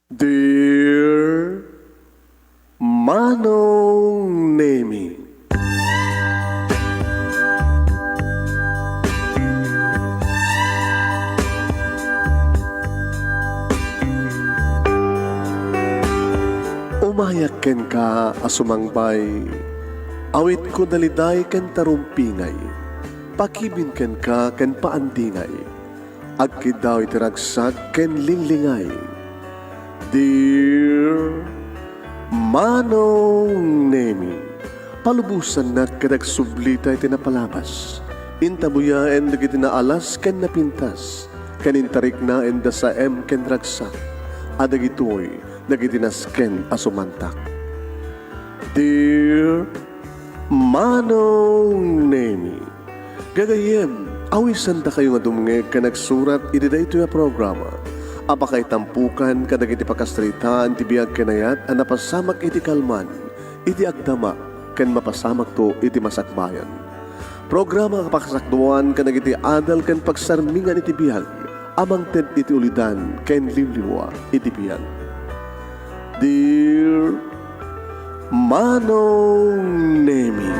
Dear Manong Nemi, umayak ken ka asumangbay, awit ko daliday ken tarumpingay, pakibin ken ka ken paandingay, agkid daw itiragsak ken linglingay. Dear Manong Nemi, palubusan na kadag sublita iti napalabas, intabuya en dagiti naalas ken napintas, kanintarik na en sa ken ragsak, adagitoy dagiti nasken asumantak. Dear Manong Nemi, gagayem, awisan ta kayo nga dumnge ka nagsurat iti ito yung programa. Apakay tampukan kadag iti pakastritaan ti biyag kanayat ang napasamak iti kalman, iti agdama, ken mapasamak to iti masakbayan. Programa kapakasakduan kadag iti adal ken pagsarmingan iti biyag, amang tent iti ulidan ken liwliwa iti biyag. Dear Manong Nemi,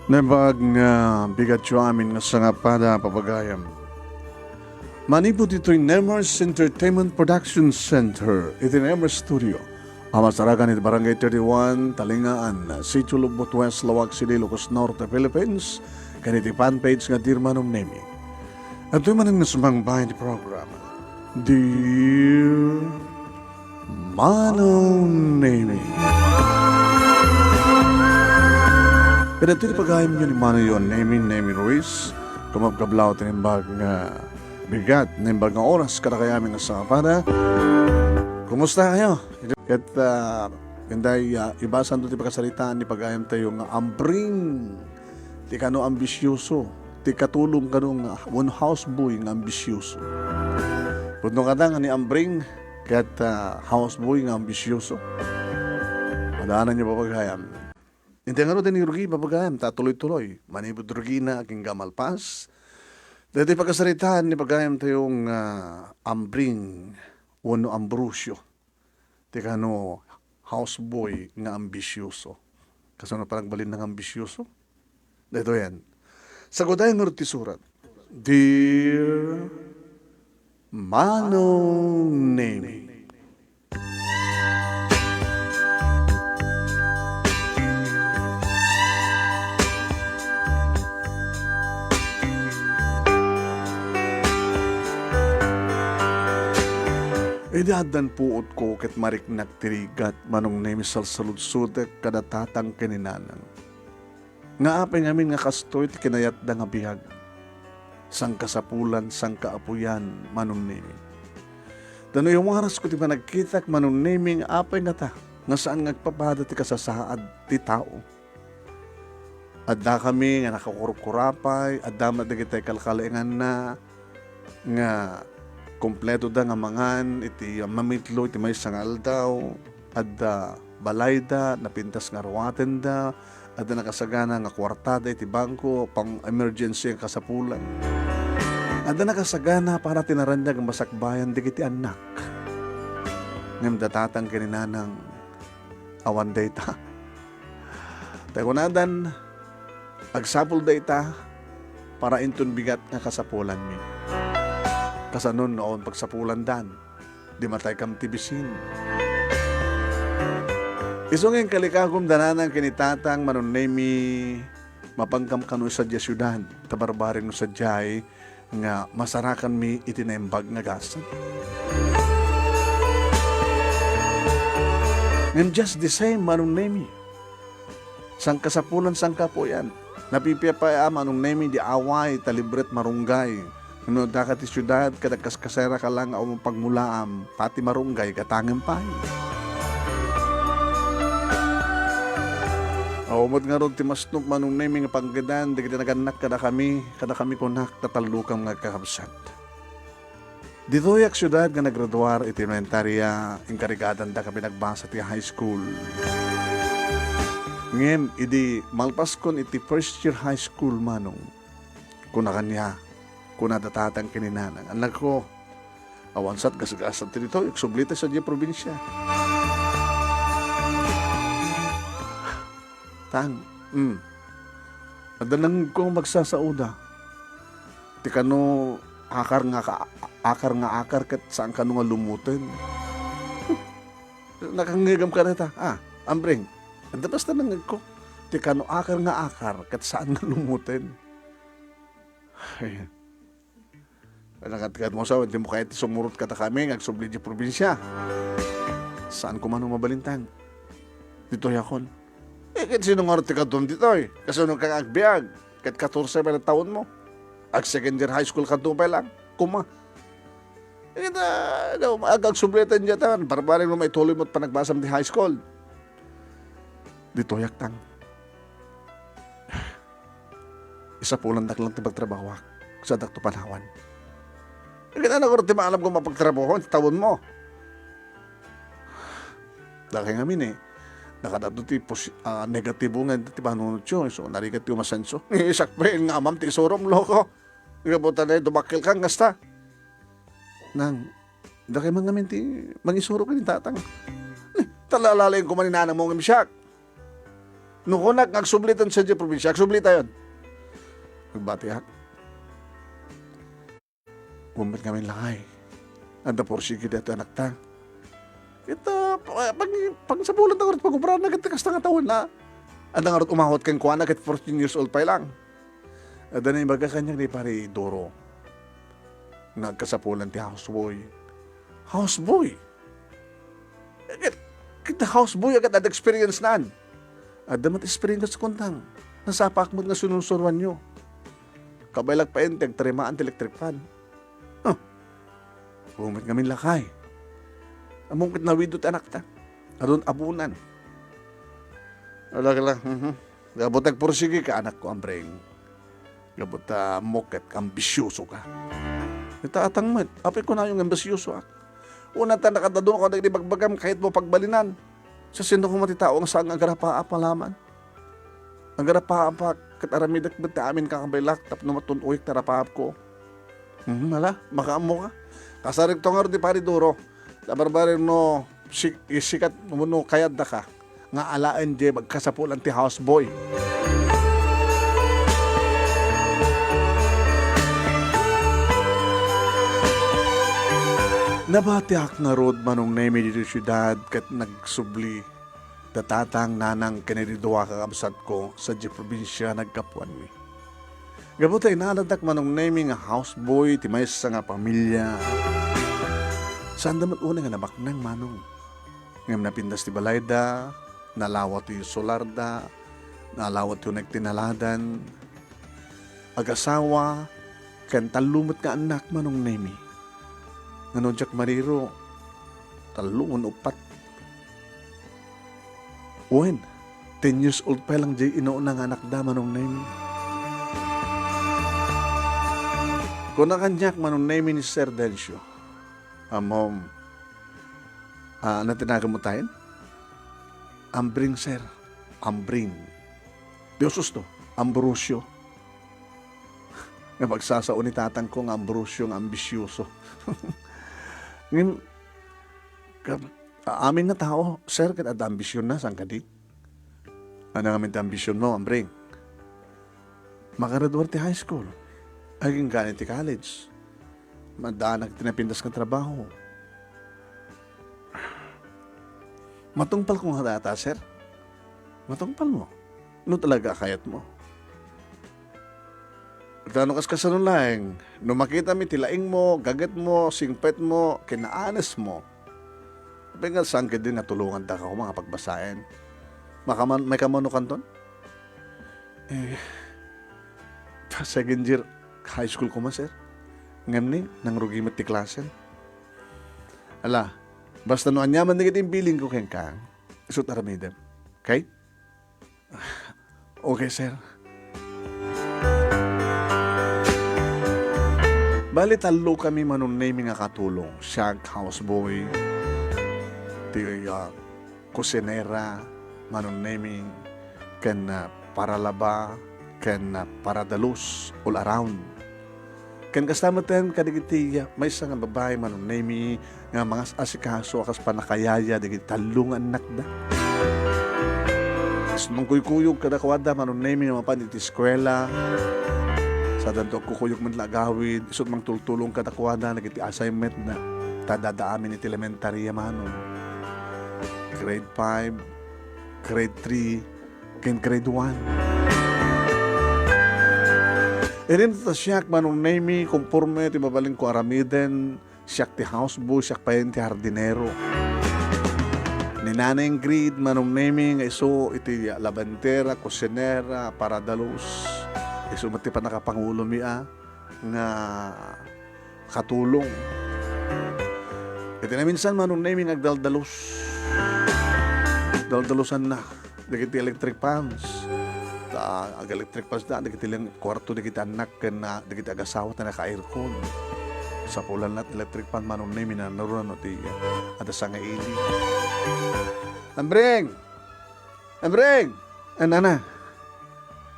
Nebag nga bigat yung amin nga sangapada papagayam. Manipod ito'y Nemers Entertainment Production Center, iti Nemers Studio. Amasaragan iti Barangay 31, Talingaan, Sitio Lubot West, Lawag City, Ilocos Norte, Philippines. Kaniti fanpage nga Dear Manong Nemi. At ito'y maning nasumangbahay di programa. Dear Manong Nemi. Pero ito pagayam nyo ni Mano yun, Nemi Ruiz, kumabkablaw tinimbag nga bigat, tinimbag nga oras, karakayamin nga sa para. Kumusta kayo? At kanday ibasan doon ti pagkasalitaan ni pagayam tayo nga ambring, ti kano ambisyoso, ti katulong kano nga one houseboy nga ambisyoso. Putno ka nga ni ambring, kaya't houseboy nga ambisyoso. Madaanan niyo pa pagayam. Hindi nga rin ni Rugi, babagayam, tatuloy-tuloy. Manibod Rugi na aking gamalpas. Dati pagkasaritaan ni pagayam tayong ambring, uno ambrusyo. Tika no, houseboy nga ambisyoso. Kasi ano parang balin ng ambisyoso? Dito yan. Sagoday ng ti surat. Dear Manong Nemi, idadan puot ko ket mariknak tirigat Manong Nemi salsaludsudek kadatatang kininanang. Nga apay ngamin nga kastoy ti kinayat da nga bihag. Sang kasapulan, sang kaapuyan, Manong Nemi. Dano yung waras ko ti ba nagkitak Manong Nemi nga apay nga ta, nga saan ngagpapada ti kasasaad ti tao. Adda kami nga nakakurup-kurapay, adda madagitay kalkalingan na nga kompleto da nga mangan, iti mamitlo, iti may sangal daw, adda balayda, napintas nga ruwaten da, adda nakasagana nga kwartada, iti bangko, pang emergency ang kasapulan. Adda nakasagana para tinarandag ang masakbayan, di kiti anak. Ngam datatang kininanang awan data. Tagunadan, agsapul data, para intun bigat nga kasapulan mi. Kasanon noon pagsapulan dan, di matay kam tibisin. Isungin kalikagom dananang kinitatang Manong Nemi, mapangkam kanu sa dya syudad, tabarbarin no sa dyay, nga masarakan mi itinembag nga gasan. And just the same, Manong Nemi, sang kasapulan, sang kapo yan. Napipia pa anong nemi di away, talibret marunggay. No dakat ti syudad, kadakas kasera ka lang o pagmulaam, pati marunggay, katangin pa. Umot nga ron ti masnop manong nemi nga panggadan, di kita naganak kada kami kunak tatalukang nagkakabsat. Dito yak syudad nga nagraduar iti elementarya, inkarikadan da kami nagbasa ti high school. Ngem, idi malpas kon iti first year high school manong, kuna kanya, kuna datatang kininanang. Anak ko, awansat gasagasan ti dito, iksublita sa di probinsya. Tang, adalang ko magsasauda. Ti kano akar kat saan ka nga lumutin. Nakangigam ka rita. Ambring, adapas na nangag ko. Ti kano akar kat saan nga lumutin. Nakatikad mo sa, hindi mo kahit sumurot ka ta kami, ngagsubli di probinsya. Saan ko man mabalintang? Dito yakon. Kat sino nga rin ka doon dito eh. Kasi nung kang agbiag, kat 14 pa na taon mo. Ag second year high school ka doon pa lang. Kuma. Agag subletan dyan tan. Barbarin mo may tuloy mo't panagbasam di high school. Dito yaktang. Isa po lang daklang tibagtrabaho sa dakto panawan. Kaya na ko rin maalam kung mapagtrabaho sa taon mo. Dahil ngamin eh. Nakadato ti negatibo nga ti panunod yun. So, narigat yung masenso. Isakpe, nga ma'am, ti surom, loko. Ikabutan na dumakil kang gasta. Nang, dahil mga minti, mangisuro ka ni tatang. Talalalayin ko maninanang mo ng misyak. Nung kunak, nagsublitan sa dyan probinsya, nagsublita yun. Nagbatiak. Umat kami lakay. Anda porsige dito anak ta. Ito, pag sa bulan na rin, pag-ubrahan na katikas na nga taon na. Ada nga rin umahot kang kuha na kat 14 years old pa lang. Ada na yung baga kanyang ni pare Doro. Nagkasapulan ti houseboy. Houseboy? Kita houseboy agad ad experience naan. Ada mat experience kuntang. Nasapak mo nga sununsurwan nyo. Kabaylag pa yun, tagtarimaan ti electric fan. Bumit kami lakay. Among kit nawidot anak ta. Aron abunan. Wala ka lang. Gabot nagpursige ka anak ko, Ambreng. Gabot moket, ambisyoso ka. Itaatang mat. Apay ko na yung ambisyoso ak. Una ta nakadadun ko nagdibagbagam kahit mo pagbalinan. Sa sino ko matitao ang saan ang garapa palaman. Ang garapa pa kataramidak ba't amin kakabaylak tap na matunuik tarapaap ko. Mala, makaamo ka. Kasarig to nga rin di pari Duro. Tabarbarin mo, sikat mo kayad na ka. Nga alaan di magkasapulan ti houseboy. Nabatiak nga road manong naimi dito syudad kat nagsubli. Datatang nanang kaniriduwa kakabsat ko sa di probinsya nagkapuan mi. Gabot ay naladak manong naimi nga houseboy, timay sa nga pamilya. Saan damat una nga nabaknang manong. Ngam napindas ti balayda, nalawat yung solarda, nalawat yung nagtinaladan, agasawa, kan talumot nga anak manong naimi. Ngano Jack Mariro, talungon upat. Uwen, 10 years old pa lang jay inoon nga anak da manong naimi. Kung nakanyak manong naimi ni Sir Dencio, Mom, na tinaga mo tayo? Ambring, sir. Ambring. Diyos to, Ambrosio. Nga magsasao ni tatang ko ng Ambrosio, ng ambisyoso. Ngayon, amin na tao, sir, kat at ambisyon na, saan ka di? Ano nga minta ambisyon mo, Ambring? Makagraduar ti high school. Aging ganit ti college. Madaan tinapindas ka trabaho. Matungpal kong hadata, sir. Matungpal mo. Ano talaga kayat mo? Tano kas kasanulaing, no makita mi tilaing mo, gagat mo, singpet mo, kinaanes mo. Pengal saan ka din natulungan ta ka mga pagbasayan. May kamano kanton? second year high school ko man, sir. Ngam ni, nang rugi mat ti klasen. Ala, basta no anyaman na kiting piling ko keng kang, isut aramidem. Okay? Okay, sir. Bali talo kami manunay nga katulong. Siyag houseboy, ti kusinera, manunay kan paralaba, kan paradalus, all around. Kan kasama ten kadigiti may isang babae manunay nga mga asikaso akas panakayaya digiti talong anak da. Mangkuyukuyog kada kawada manunay nga mapan iti eskwela. Sa danto kukuyog man lagawid, isut mang tultulong kada kawada nagiti assignment na tadadaamin iti elementarya manon. Grade 5, grade 3, ken grade 1. Irin ta siyak manunay konforme ti mabaling ko aramiden, siyak ti houseboy, siyak pa ti hardinero. Ni Nanay Ingrid manunay nga iso iti labantera, kusinera, paradalus. Iso mati pa nakapangulo miya nga katulong. Iti na minsan manunay agdaldalos. Daldalusan na. Dagiti electric pans. Electric pans na. Dagiti lang kwarto dagiti anak na dagiti agasawa na naka-aircon. Sa pulan na electric pan manunay minanaruan o ti adasa nga ili. Ambreng! Ambreng! Anana?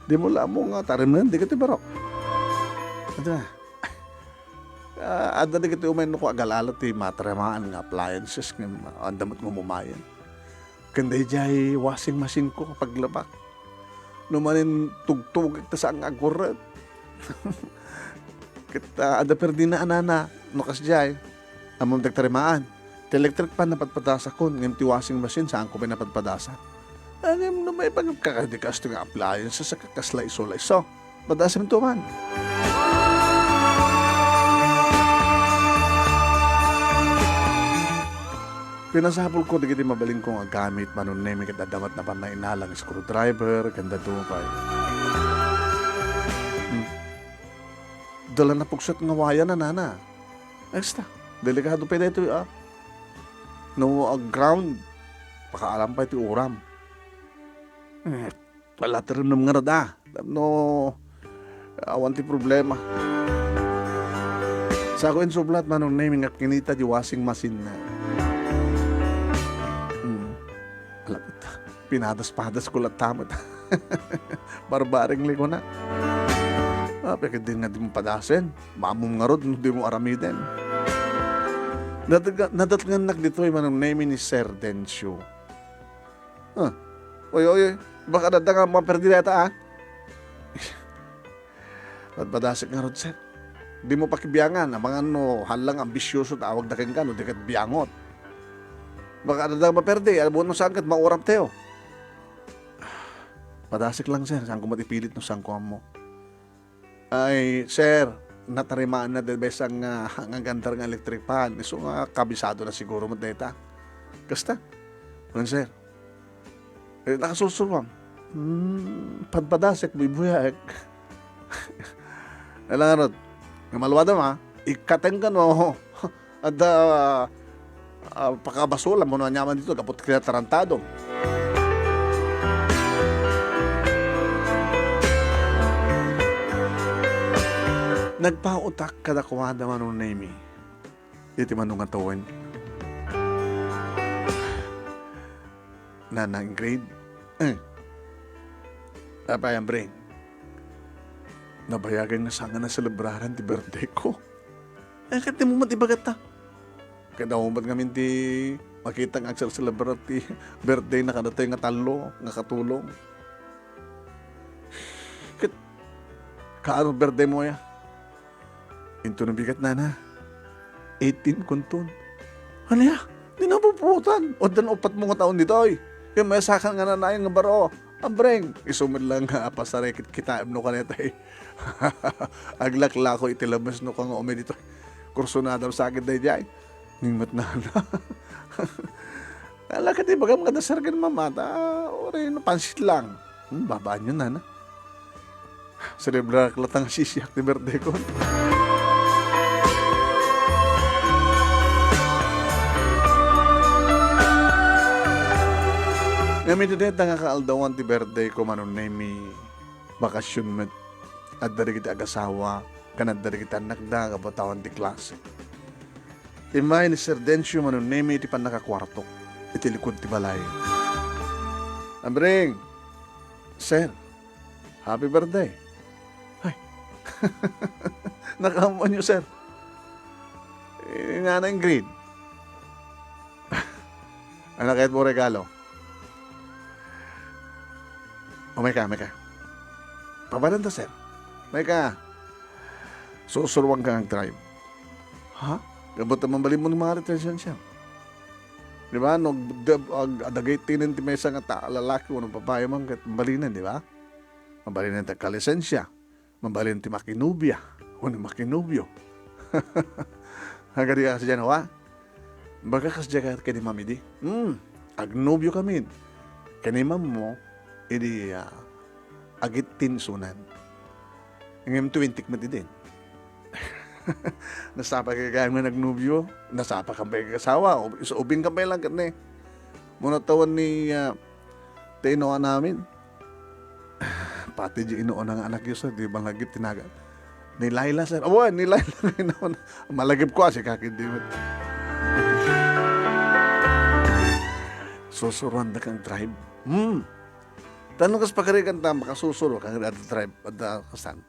Di mo lamo nga tarim na, di ka ti barok. Ito na. Ada di ka ti umayin ko agalala ti matremaan nga appliances nga andamot mo mumayan. Kanday jay washing machine ko kapag labak. Numanin tugtug ita sa ang agurat. Kita ada perdi na anana, nukas jay. Among dagtarimaan. Ti electric pan napatpadasa ko, ngayong ti washing machine, saan ko pinapatpadasa? Ano na may pagkakadikas ito nga appliances sa kakasla isolay. So, padasa rin ito man. Pinasapol ko, digiti mabaling kong gamit, manunay may katadamat na panainalang screwdriver, ganda dumapay. Dala na pugsat nga waya na nana. Extra, delikado pa ito no ground, pakaalam pa ito uram. Wala tayo ng mga rada. No, awan ti problema. Sa ako insublat manong naming at kinita di washing machine na. Alapit, pinadas-padas ko lang tamat. Barbaring liko na. Pwede din nga di mo padasin. Mamong nga rod, di mo aramiden. Nadatnganak dito ay manong naming ni Sir Dencio. Oy, baka nada nga maperdi neta Badasik nga rod, sir. Di mo pakibiyangan, ang mga halang ambisyoso tawag na keng ka, no, di kat biyangot. Baka nada nga maperdi, alam mo saan kat maurap teo. Badasik lang, sir, saan ko matipilit no saan ko mo. Ay, sir, natarimaan na debes ang gandar ng electric pan. So nga, kabisado na siguro mo data. Kasta? Sir, nakasusulwam. Padpadasek, buibuyak. Alam nga malwada ma, ikaten ka no. At pakabasulam mo na nyaman dito, kapot kaya tarantado. Nagpautak kada kuwada manong name. Iti manong atawin. Nanang grade. Apayang bring. Nabayagan nga sanga na celebraran ti birthday ko. Kati mo matibagat ta. Kada umat nga minti makita nga celebrar ti birthday na kadatay nga talo, nga katulong. Kaano birthday mo ya? Into na bigat na. 18 kunton. Ano ya? Di na puputan. O dan upat mo nga taon dito ay. Kaya may sakan nga na nga baro. Ambreng. Isumad lang nga pasarekit kita no kaneta eh. Aglakla ko itilabas no kang ome dito. Kurso na daw sa akin dahi dyan. Ningmat na na. Kala ka di baga mga dasar ka mamata. Ore, pansit lang. Babaan yun na. Celebrar latang sisiyak ti birthday ko. Ngayon din nga kaaldawan ti birthday ko manon na mi bakasyon met at dari kita agasawa kanad dari kita nagda kabatawan ti klase. Imay ni Sir Dencio manon na mi iti pan nakakwarto iti likod ti balay. Ambring, Sir, happy birthday. Ay, nakamuan niyo, Sir. Nga na yung grade. Ano kahit mo regalo? May ka. Pabalanda, Sir. May ka. Susurwang ka ang drive. Ha? Gabot naman bali mo ng mga retention siya. Di ba? Adagay tinin ti may isang lalaki o ng babae man kat mabalinan, di ba? Mabalinan ti kalisensya. Mabalinan ti makinubya. O ng makinubyo. Hagadi ka sa dyan, wa? Baga kasya ka ni mami di? Agnubyo kami. Kanimam mo, idi agit tinsunan. Ngayon tuwintik mo din. Nasapa ka kaya nga nagnubyo, nasapa ka ba yung kasawa, ubing ka ba lang kan muna tawan ni tinoan namin. Pati di inoon ang anak yun, sir, di ba lagi tinaga? Ni Laila, sir. Awa, ni Laila. Malagip ko kasi kakindimot. Susuruan na kang drive. Tanong kas pagkarikan ta, makasusuro kang drive at kasan.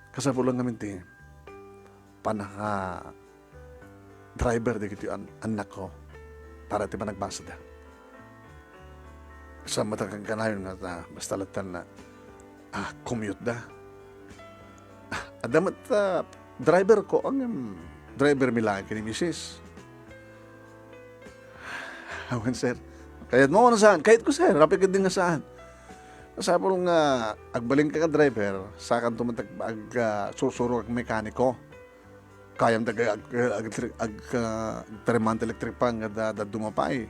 Kasapulan namin tingin. Panaka driver di kiti anak ko para ti panagbasa da. Sa matakang kanayon nga basta latan na commute da. Adamat driver ko ang driver mila kini Mrs. Awan sir. Kayat mo na saan? Kahit ko sir, rapid ka din nga saan. Sabi ko nga, agbaling ka driver, sakan tumatag susuro ang mekaniko. Kayang ag-trimant electric pa nga dumapay.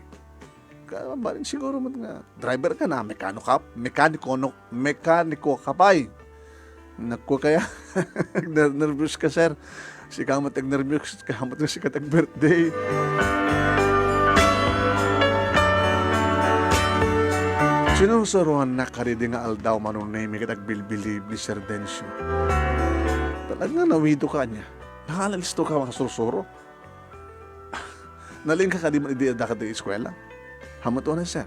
Kaya balin siguro mo nga, driver ka na, mekaniko kapay. Naku kaya, nervous ka sir. Si kamat nervous, kamat na si katag birthday. Sinusuruan na karidi nga aldaw manunay may katag bilbilib ni Sir Dencio. Talagang nawido ka niya. Nakalalisto ka mga susuro. Naling ka di man ideada ka di eskwela. Hamot na siya.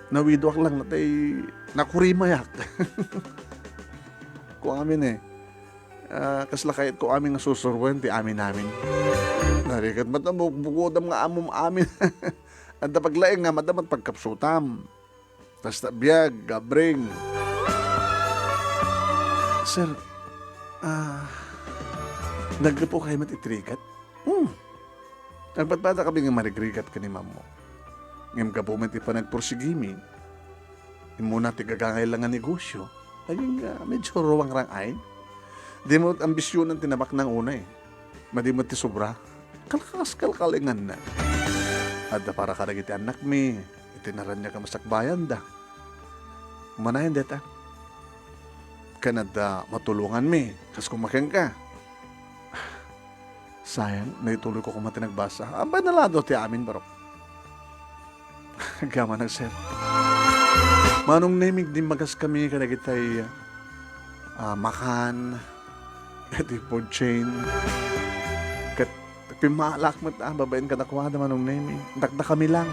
Nawido ak lang natay nakurimayak. Kung amin kaslakayat ko amin nga susuruan ti amin namin. Narikat matamok bukudam nga amom amin. At paglaing nga madamat pagkapsutam. Basta biyag, gabring. Sir, nagpo kayo matitrikat? Nagpatpata kami nga marigrikat ka ni mamo. Ngayon ka po mati pa nagporsigimin. Muna tigagangay lang nga negosyo. Laging medyo ruwang rangay. Di mo ambisyon ang tinabak ng una Madi mo ti sobra. Kalkalingan na. At para karagiti anak mi, itinaran niya ka masakbayan da. Manahin deta. Kanada matulungan mi, kas kumakeng ka. Sayang, naituloy ko kumati nagbasa. Aba nalado ti amin barok. Gama nag sir. Manong namig din magas kami kanagitay makan, eti food chain. Pimalak mo babayin ka nakuha naman ng name. Dakda kami lang.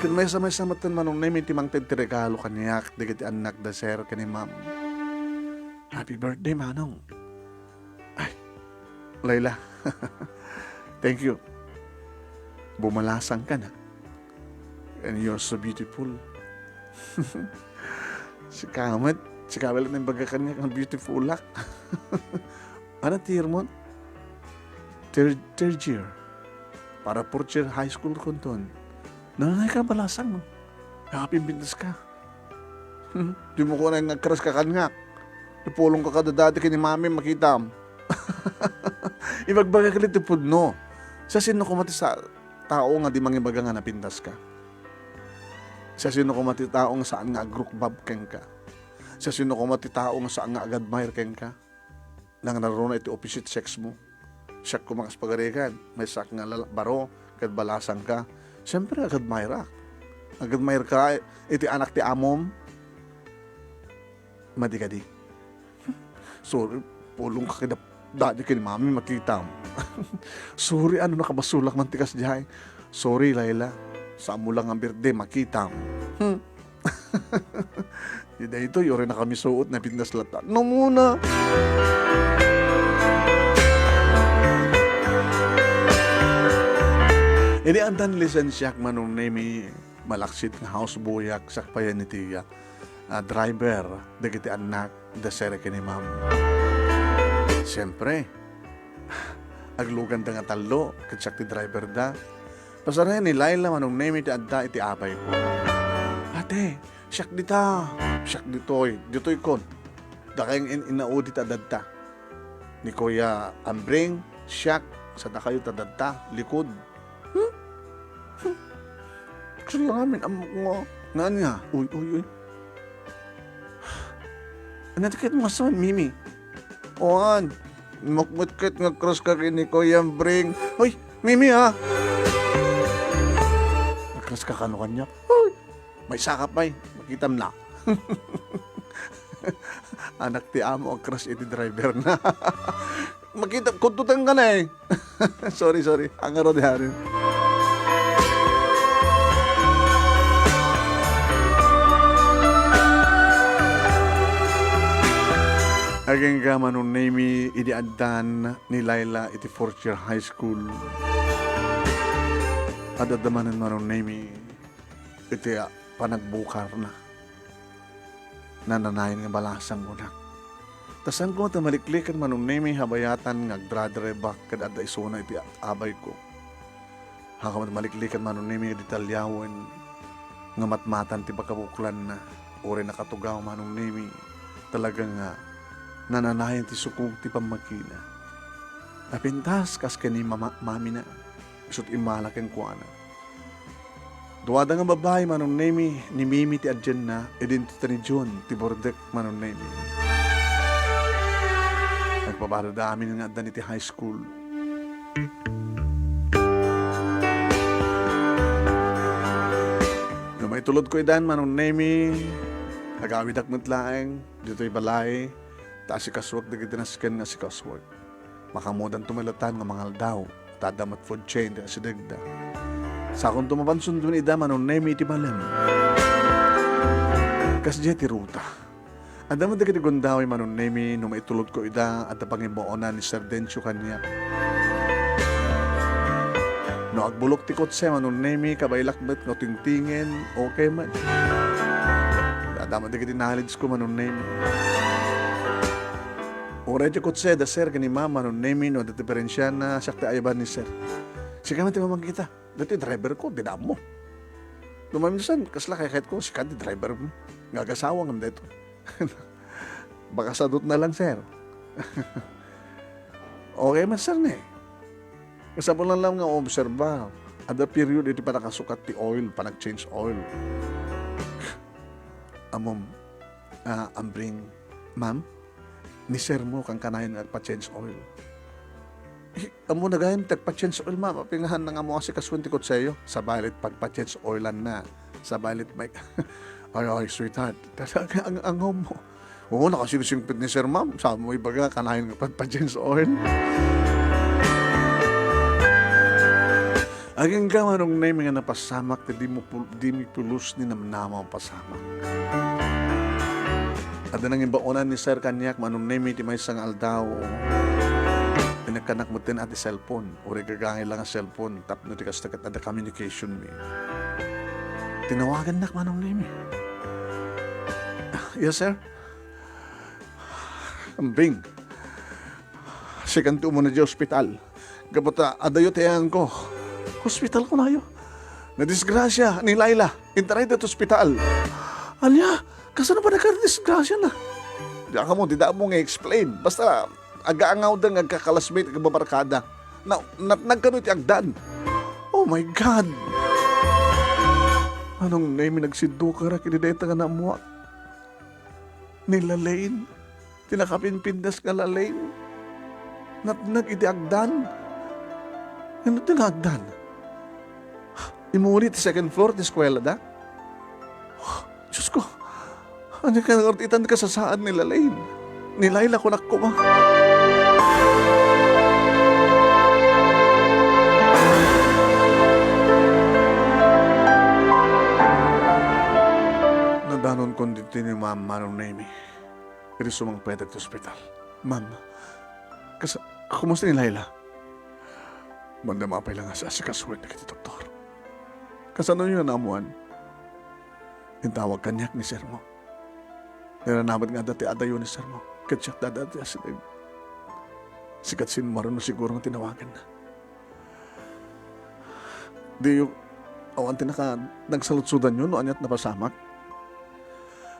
Kung may samay-samatan manong name, timang tiregalo kaniyak, digit anak da sir ka ni ma'am. Happy birthday, manong. Ay, Layla. Thank you. Bumalasang ka na. And you're so beautiful. Si Kamat ng baga kanya kang beautiful lak. Ano tier mo? Third year. Para fourth year high school ko doon. Nanay ka balasang mo. Happy bintas ka. Di mo ko na nagkaras ka kanya. Ipulong ka kadadati kini mami makita mo. Ibagbaga ka liti no. Sa sino kumati sa tao nga di mangibaga nga napintas ka. Sa sino ko matitaong saan nga agrukbab ken ka. Sa sino ko matitaong saan nga agadmire ken ka. Nang naroon na iti opposite sex mo. Siya kumangas pagarikan. May sak nga baro, kad balasang ka. Siyempre agadmire ak. Agadmire ka, iti anak ti amom. Madigadi. Sorry, pulong ka kida dati kini mami makita mo. Sorry, ano nakabasulak man tikas dihay. Sorry, Layla. Saan mo lang ang birthday, makita mo. Yun ito, yun rin na kami suot na pinaslatan. No muna. Ini andan lisensyak manong nemi malaksit ng houseboyak sakpayan ni tiya. Driver, dagiti anak, dasere kini ma'am. Siyempre, aglugan da nga talo, katsak ti driver da. Pasarayan ni Laila manong nemi ti adda iti apay ko. Ate, siyak dita. Siyak ditoy kon. Dakayang inaudi ta dadta. Ni Kuya Ambring, siyak, sa da kayo ta dadta, likod. Gusto lang namin, amok mo. Naan nga? Uy. Natikit mo saan, Mimi? Oan, mukmutkit nga cross ka rin ni Kuya Ambring. Uy, Mimi ha? Nag-cross ka kano kanya? Uy, may sakap ay. Makitam na. Anak ti amo ang cross iti driver na. Makita, kuntutan ka na eh. sorry. Ang aro di harin. Aging ka manong name idiaddan ni Laila iti 4th year high school. Adadamanan manong name iti panagbukar na. Nananayin nga balasang unak. Tasan ko tamaliklikan manong name habayatan nga agdradre bak kad adda isuna iti abay ko. Hakamat maliklikan manong name detalyawin nga matmatan ti pagkabuklan na uri nakatugaw manong name talagang nga nananayan ti sukog ti pamakina. Napintas kas kani mami na. Isot imalaken ko ana. Duwada nga babae manong nemi ni Mimi ti adyan na identity ni John ti bordek manong nemi. Nagpabada amin nga addan iti high school. May tulod ko idan manong nemi. Agawidak mutlaeng dito'y balay. Ta si kaswag na gitinaskan nga si kaswag. Makamudan tumalatan nga mga aldaw. Tadamat food chain da si degda. Sa akong tumapansun dun ida manong nemi iti malam. Kasdya ti ruta. Anda mo da kiti gundawi manong nemi no maitulod ko ida at pangiboonan ni Sir Dencio kanya. No agbulok ti kotse manong nemi kabailakbet no tingtingin okay man. Anda mo da kiti knowledge ko manong nemi. Ora di kotse da sir kani mama no nemi no da diferensya na sakta ayaban ni sir. Sige man ti mamang kita. Dati driver ko dinamo. Lumaminsan kasla kay kahit ko si di driver mo. Ngagasawa ngam dito. Baka sadot na lang sir. Okay man sir ne. Kasabo lang nga obserba. Ada period iti pa nakasukat ti oil, pa nag-change oil. Amom, Ambring, ma'am, ni sir mo kang kanayan nagpa-change oil. Amo na gayon tagpa-change oil ma'am. Pingahan na nga mo kasi kaswinti ko sa'yo. Sa balit pagpa-change oilan na. Sa balit may... ay, sweetheart. Talaga ang mo. Oo, nakasingsingpit ni sir ma'am. Sabi mo ibaga kanayan nga pagpa-change oil. Aging ka manong name nga napasamak di mi pulus ni namnama ang pasamak. Ada nang imbaunan ni Sir Kanyak manong name iti may sang aldaw. Pinagkanak mo tin ati cellphone. Uri gagangay lang ang cellphone. Tap no ti kastakat ada communication mi. Tinawagan nak manong name. Yes sir. Ambing. Sikanto mo na di hospital. Kaputa adayo tayan ko. Hospital ko na yun. Nadisgrasya ni Laila. Interay dito hospital. Alya, kasano pa nagka-disgrasya na? Di ka mo, di mo nga explain. Basta, aga-angaw da nagkakalasmate ang babarkada. Nagkano iti agdan. Oh my God. Anong name nagsiddo ka ra kinideta nga namuak? Nilalain. Tinakapinpindas nga lalain. Natnag iti agdan. Ano tinagdan? Imunit second floor ti eskwela da? Diyos ko, ano ka nangortitan ka sa saan nilalain? Nilayla ko nakuma. Nadanon ko dito ni Ma'am Manong Naomi. Iri sumang pedag sa ospital. Ma'am, kumusta ni Layla? Mandamapay lang nga sa asikasuhin na kiti doktor. Kasano yun namuan? Intawag kanyak ni sir mo. Niranaman nga dati adayo ni sir mo. Katsak dadati asinag. Sikat sin marunong siguro nga tinawagan na. Di yung awan tinaka nagsalutsudan yun no anyat napasamak.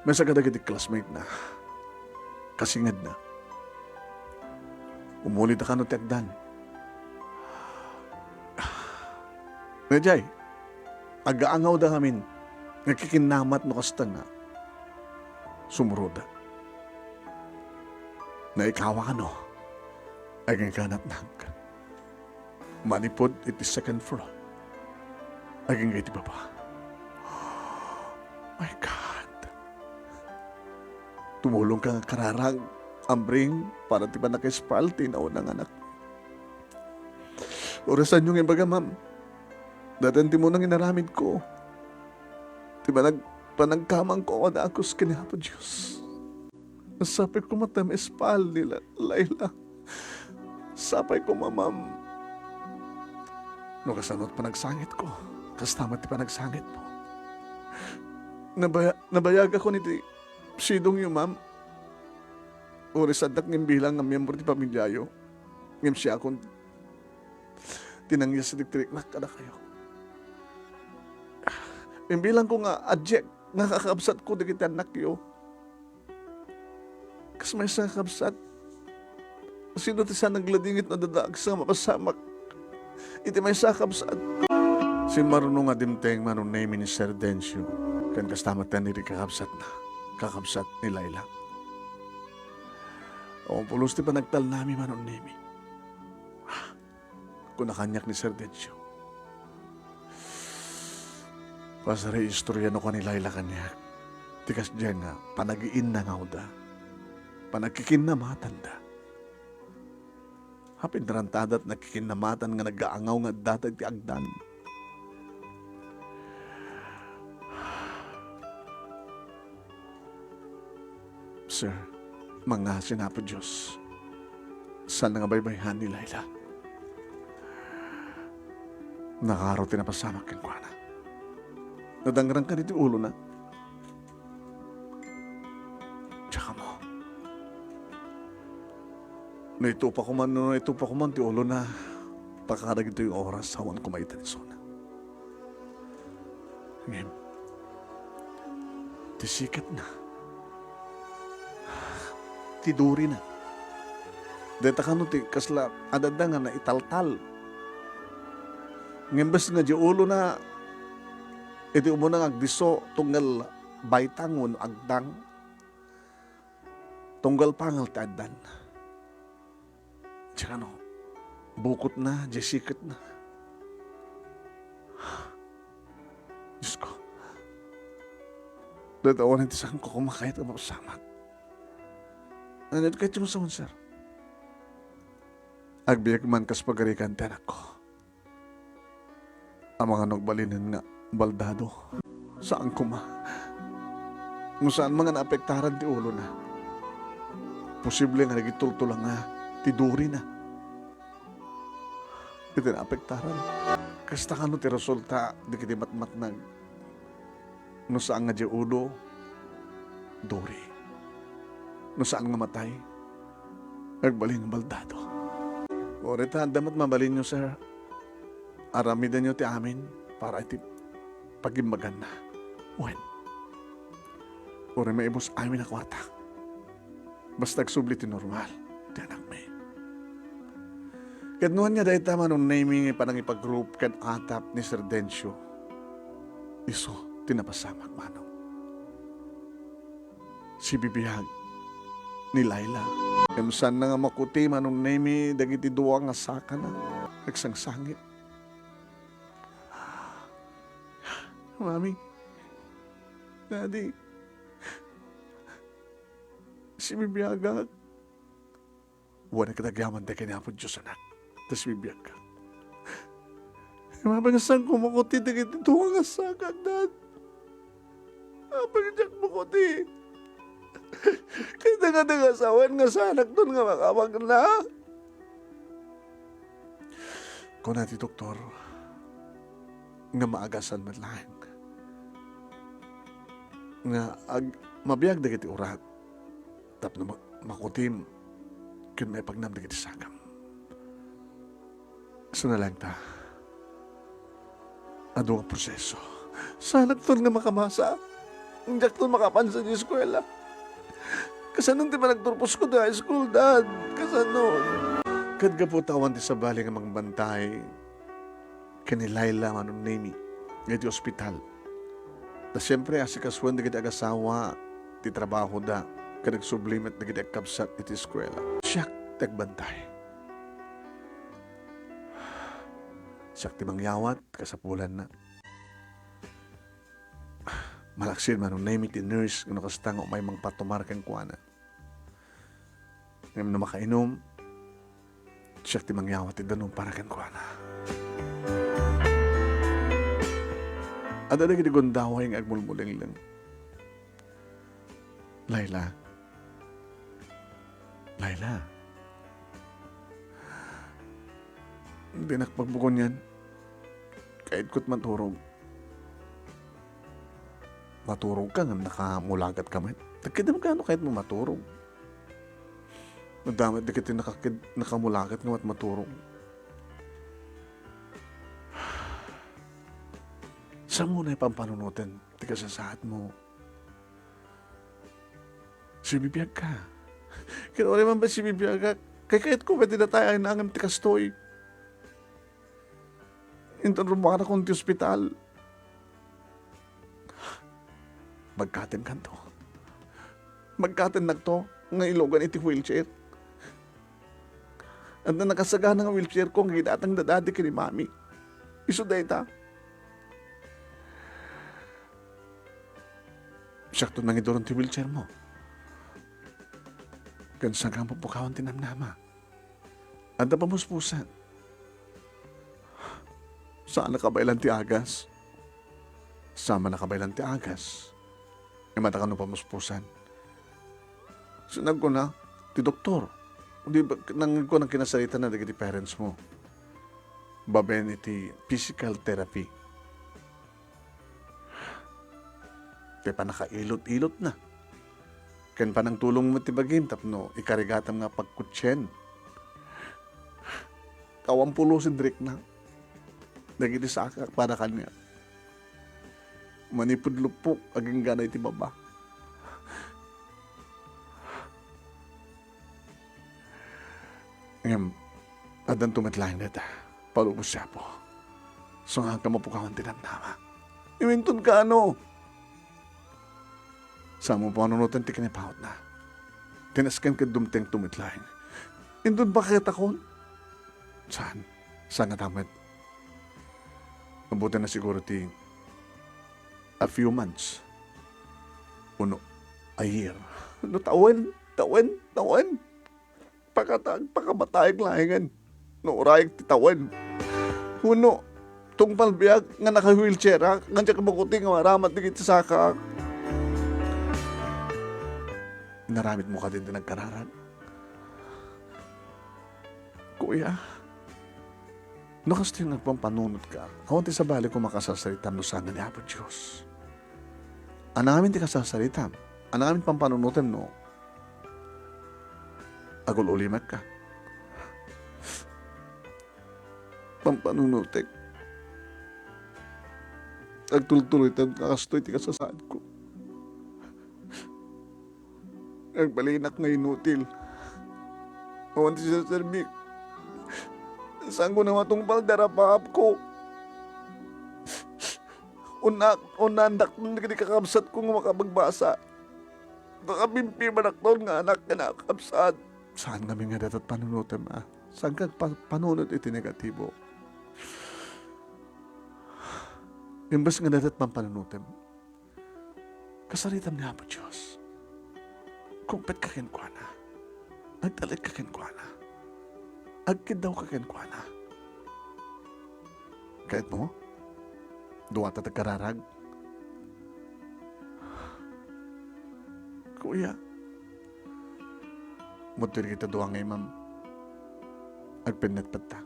May sagada-giti classmate na. Kasingad na. Umulit ka no tiagdan. Medjay, agaangaw da kami. Nagkikinamat no kasta nga. Sumuroda. Na ikawa ka no. Aging kanat nang. Manipod iti second floor. Aging iti baba. My God. Tumulong ka kararang ambring para ti pa naka-espalti na unang anak. Orasan yung imbaga, ma'am. Datan ti mo nang inaramid ko. Ti ba panagkamang ko na ako sa kinihapo Diyos. Nasapay ko matam espal nila, Layla. Sapay ko, ma'am. No kasanot pa nagsangit ko. Kastamat ti pa nagsangit mo. Nabayag ako ni ti sidong yung ma'am. Oras adak ng bilang ng miyembro ti pamilyayo. Ngem siya akong tinangya sa diktrik na kada kayo. Yung bilang ko nga adjek nakakabsat ko dikit anak yo. Kas may sa kabsat. Sino ti sa nagladingit na dadaag sa mapasamak. Iti may sa kabsat. Sin marunong nga dimteng manong na ni Sir Dencio. Kan kastamat na niri kakabsat na. Kakabsat ni Layla. O pulos ti pa nagtal nami manon nemi. Kung nakanyak ni Sir Dencio. Pasare istorya no ka ni Layla kanyak. Tikas dyan nga, panagiin na nga da. Panagkikinamatan da. Hapin narantadat nakikinamatan nga nagaangaw nga datag ti agdan. Sir, mga sinapo Diyos, saan nga baybayhan ni Layla? Nakaraw tinapasamak kang kwa na. Nadangrang ka nito ulo na. Tsaka mo. Naitupa ko man ti ulo na. Pagkarag ito yung oras, hawan ko maitansona. Ngayon, tisikat na. Tiduri na. Deta ka no ti kasla adada nga na italtal. Ngembes nga di ulo na iti umunang agdiso tunggal baytangon agdang tunggal pangal ti addan. Tsaka no, bukot na, jesikat na. Diyos ko. Datawanan ti saan ko kumakait ang mapasamat. Ano kahit yung masaman, sir? Agbiyak man kas pagarikan tiyanak ko. Ang mga nagbalinin nga, baldado. Saan ko ma? Kung saan mga naapektaran ti ulo na. Posible nga nagitultulang nga, tiduri na. Iti naapektaran. Kasta ka no ti resulta, di kiti matmat nag. No saan nga di ulo, duri. No saan nga matay, nagbalin ng baldado. O rita, damat mabalin nyo, sir. Aramidan nyo ti amin para iti pagimbagan na. When? O rin may ibos amin na kwarta. Basta nagsubli ti normal. Ti anak may. Kadnuhan nga dahil tama nung naming panang ipag-group kan atap ni Sir Dencio. Iso, tinapasamak manong. Si bibihag ni Laila. Kamsan na nga makuti manong nemi dagiti duwa nga saka na. Nagsangsangit. Mami, Daddy, si bibiyaga. Wala katagyaman tayo kinapod Diyos, anak. Tapos bibiyaga. Mabangasan ko makuti dagiti duwa nga saka, Dad. Mabangasan ko makuti. Kaya nga asawan nga sa anak doon nga makawag na. Kung nati, doktor, nga maagasan man lang. Nga mabiyag na kiti urat. Tap na makutim kung may pagnam na kiti sakam. So na lang ta. Ano ang proseso? Sana ito nga makamasa. Hindi ito makapansa di eskwela. Kasanon di ba nagturpos ko na high school, Dad? Kasanon? Kadga po tawan di sa bali nga mangbantay kanilayla manong nemi nga di ospital. Na siyempre asikaswan na giti agasawa ti trabaho da kadag sublimet na giti agkabsat iti eskwela. Siyak tagbantay. Siyak ti mangyawat kasapulan na. Malaksin manong nemi ti nurse kung nakastang may mangpatumar kang kuwana. Ngayon na makainom, siya ti mangyawat ti danong para kang kuwana. At ada giti gondaway ng agmulmuling lang. Laila. Hindi nakpagbukon yan. Kahit ko't maturog. Maturog ka nga nakamulagat ka man. Nagkidam ka ano kahit mo maturog. Madamit di kita nakamulagat nga at maturog. Saan mo na ipampanunutin? Di ka sa saat mo. Si bibiyag ka. Kaya man ba si bibiyag ka? Kaya kahit ko pwede na tayo ay nangam ti kastoy. Intan rumaka na kong ti ospital. Magkatin ka to. Magkatin na to. Nga ilogan iti wheelchair. At na nakasagana nga wheelchair ko, nga idatang dadadi ka ni Mami. Iso dahi ta. Sakto nang idoron ti wheelchair mo. Gansang kang pupukawan tinamnama. At na pamuspusan. Saan nakabailan ti agas? Sama nakabailan ti agas. E mata ka no pamuspusan. Sinag ko na, ti doktor. Di ba, nang ko nang kinasalita na ti parents mo. Baben iti physical therapy. Kaya pa nakailot-ilot na. Kaya pa nang tulong mo tibagin, tapno, ikarigatam nga pagkutsyen. Kawampulo si Drake na. Nagiti sa akak para kanya. Manipudlupok, aging ganay ti baba. Ngayon, adan tumatlahin nita. Palubos siya po. So nga ka mapukawan tinamnama. Iwintun ka ano? Sa mo panunutan ti kinipahot na. Tinaskan ka dumteng tumitlahin. Indun ba kaya takon? Saan? Saan nga tamad? Mabuti na siguro ti a few months. Uno, a year. No, tawan. Pakabatayag lahingan. No, urayag ti tawan. Uno, tung palbiyag nga naka-wheelchair ha. Nga ka makuti nga maramat di kita saka. Naramit mo ka din na nagkararan. Kuya, nakas yung nagpampanunod ka. Kaunti sa balik ko makasasalitam no sana ni Apo Diyos. Anamin ti kasasalitam. Anamin pampanunutan no. Agul ulimat ka. Pampanunutek. Agtultuloy tayo kakastoy ti kasasaan ko. Nagbalinak nga inutil. Mawanti siya sa serbik. Saan ko na matungpal darapap ko? Unandak nun hindi kakabsat ko nga makabagbasa. Nakabimpi manak nun nga anak ka nakakabsat. Saan kami nga datot panunutin Saan ka panunod iti negatibo? Imbas nga datot pang panunutin. Kasaritam niya po Diyos. Kumpet ka kenkwana. Agdalit ka kenkwana. Agkid daw ka kenkwana. Kahit mo? Duwa ta tagkararag? Kuya, mutir kita duwa ngay, ma'am. Agpinatpat ta.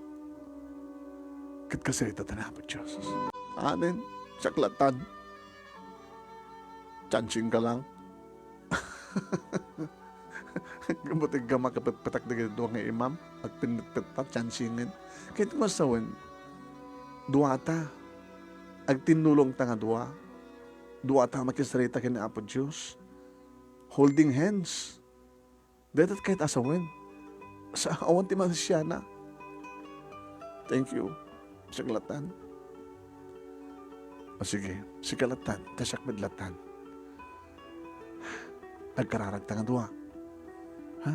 Kat kasarita ta na po, Diyos. Anin, saklatan. Chansing ka lang. Gamutig ka makapatak na kita duwa ngay, ma'am. Agpinatpat ta, chansingin. Kahit masawin, duwa ta. Agtinulong ta nga duwa. Duwa ta makisarita kina Apo Diyos. Holding hands. Dapat kahit asawin. Sa awan ti siya na. Thank you. Saglatan. O sige, sikalatan, tasak medlatan. Agkararag ta nga duwa. Ha?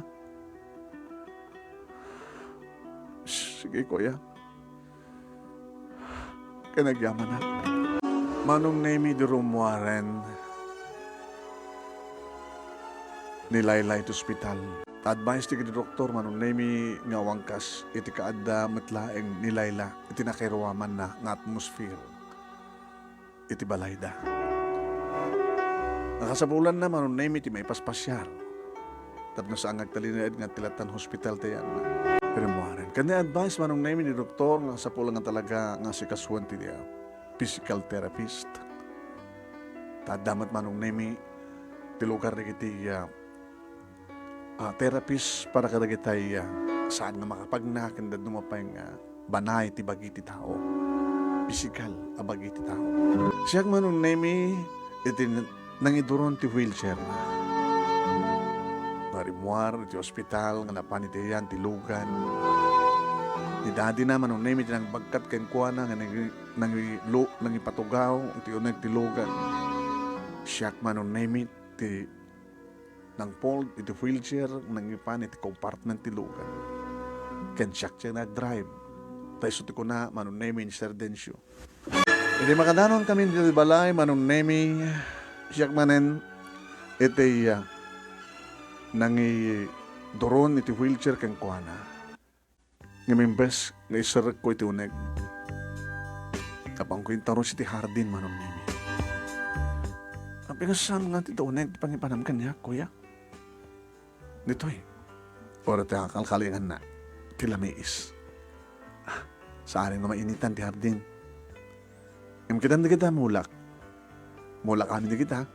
Sige, kuya. Kanagyaman na. Manong Nemi Durumuaren ni Laylay to hospital. Advice ti doktor Manong Nemi nga wangkas iti kaadda matlaeng ni Layla iti nakairuaman na nga atmosphere iti balayda. Nakasabulan na Manong Nemi ti may paspasyar. Tapno sa angag talinaid nga tilatan hospital tayan na. Durumuaren. Kanya advice Manong Nemi ni doktor nga sa pulang nga talaga nga si kasuan ti dia physical therapist. Tadamat Manong Nemi ti lugar ni kiti therapist para kadagitay saan nga makapagnakin da dumapay nga banay ti bagi ti tao. Physical a bagi ti tao. Siya Manong Nemi iti nangiduron ti wheelchair na. Parimuar ti hospital nga napanitiyan ti lugan. Ni daddy na Manong Nemi ti nang bagkat ken kuana nga nangipatugaw ti uneg ti lugan. Siya Manong Nemi ti nang fold iti wheelchair nangipan iti compartment ti lugan. Ken siya nag-drive. Tayo suti ko na Manong Nemi in Serdencio. Iti makadanon kami di balay Manong Nemi siya manen iti nangi doron iti wheelchair ken kuana. Ngamimbes nga isarag ko iti uneg. Kapang ko yung taron si ti Hardin Manong Nemi. Ang pingasam nga ti uneg pangipanam kanya kuya. Dito Ora ti kakalkalingan na. Ti lamiis. Sa aling nga mainitan ti Hardin. Yung kita na kita mulak. Mulak kami na kita.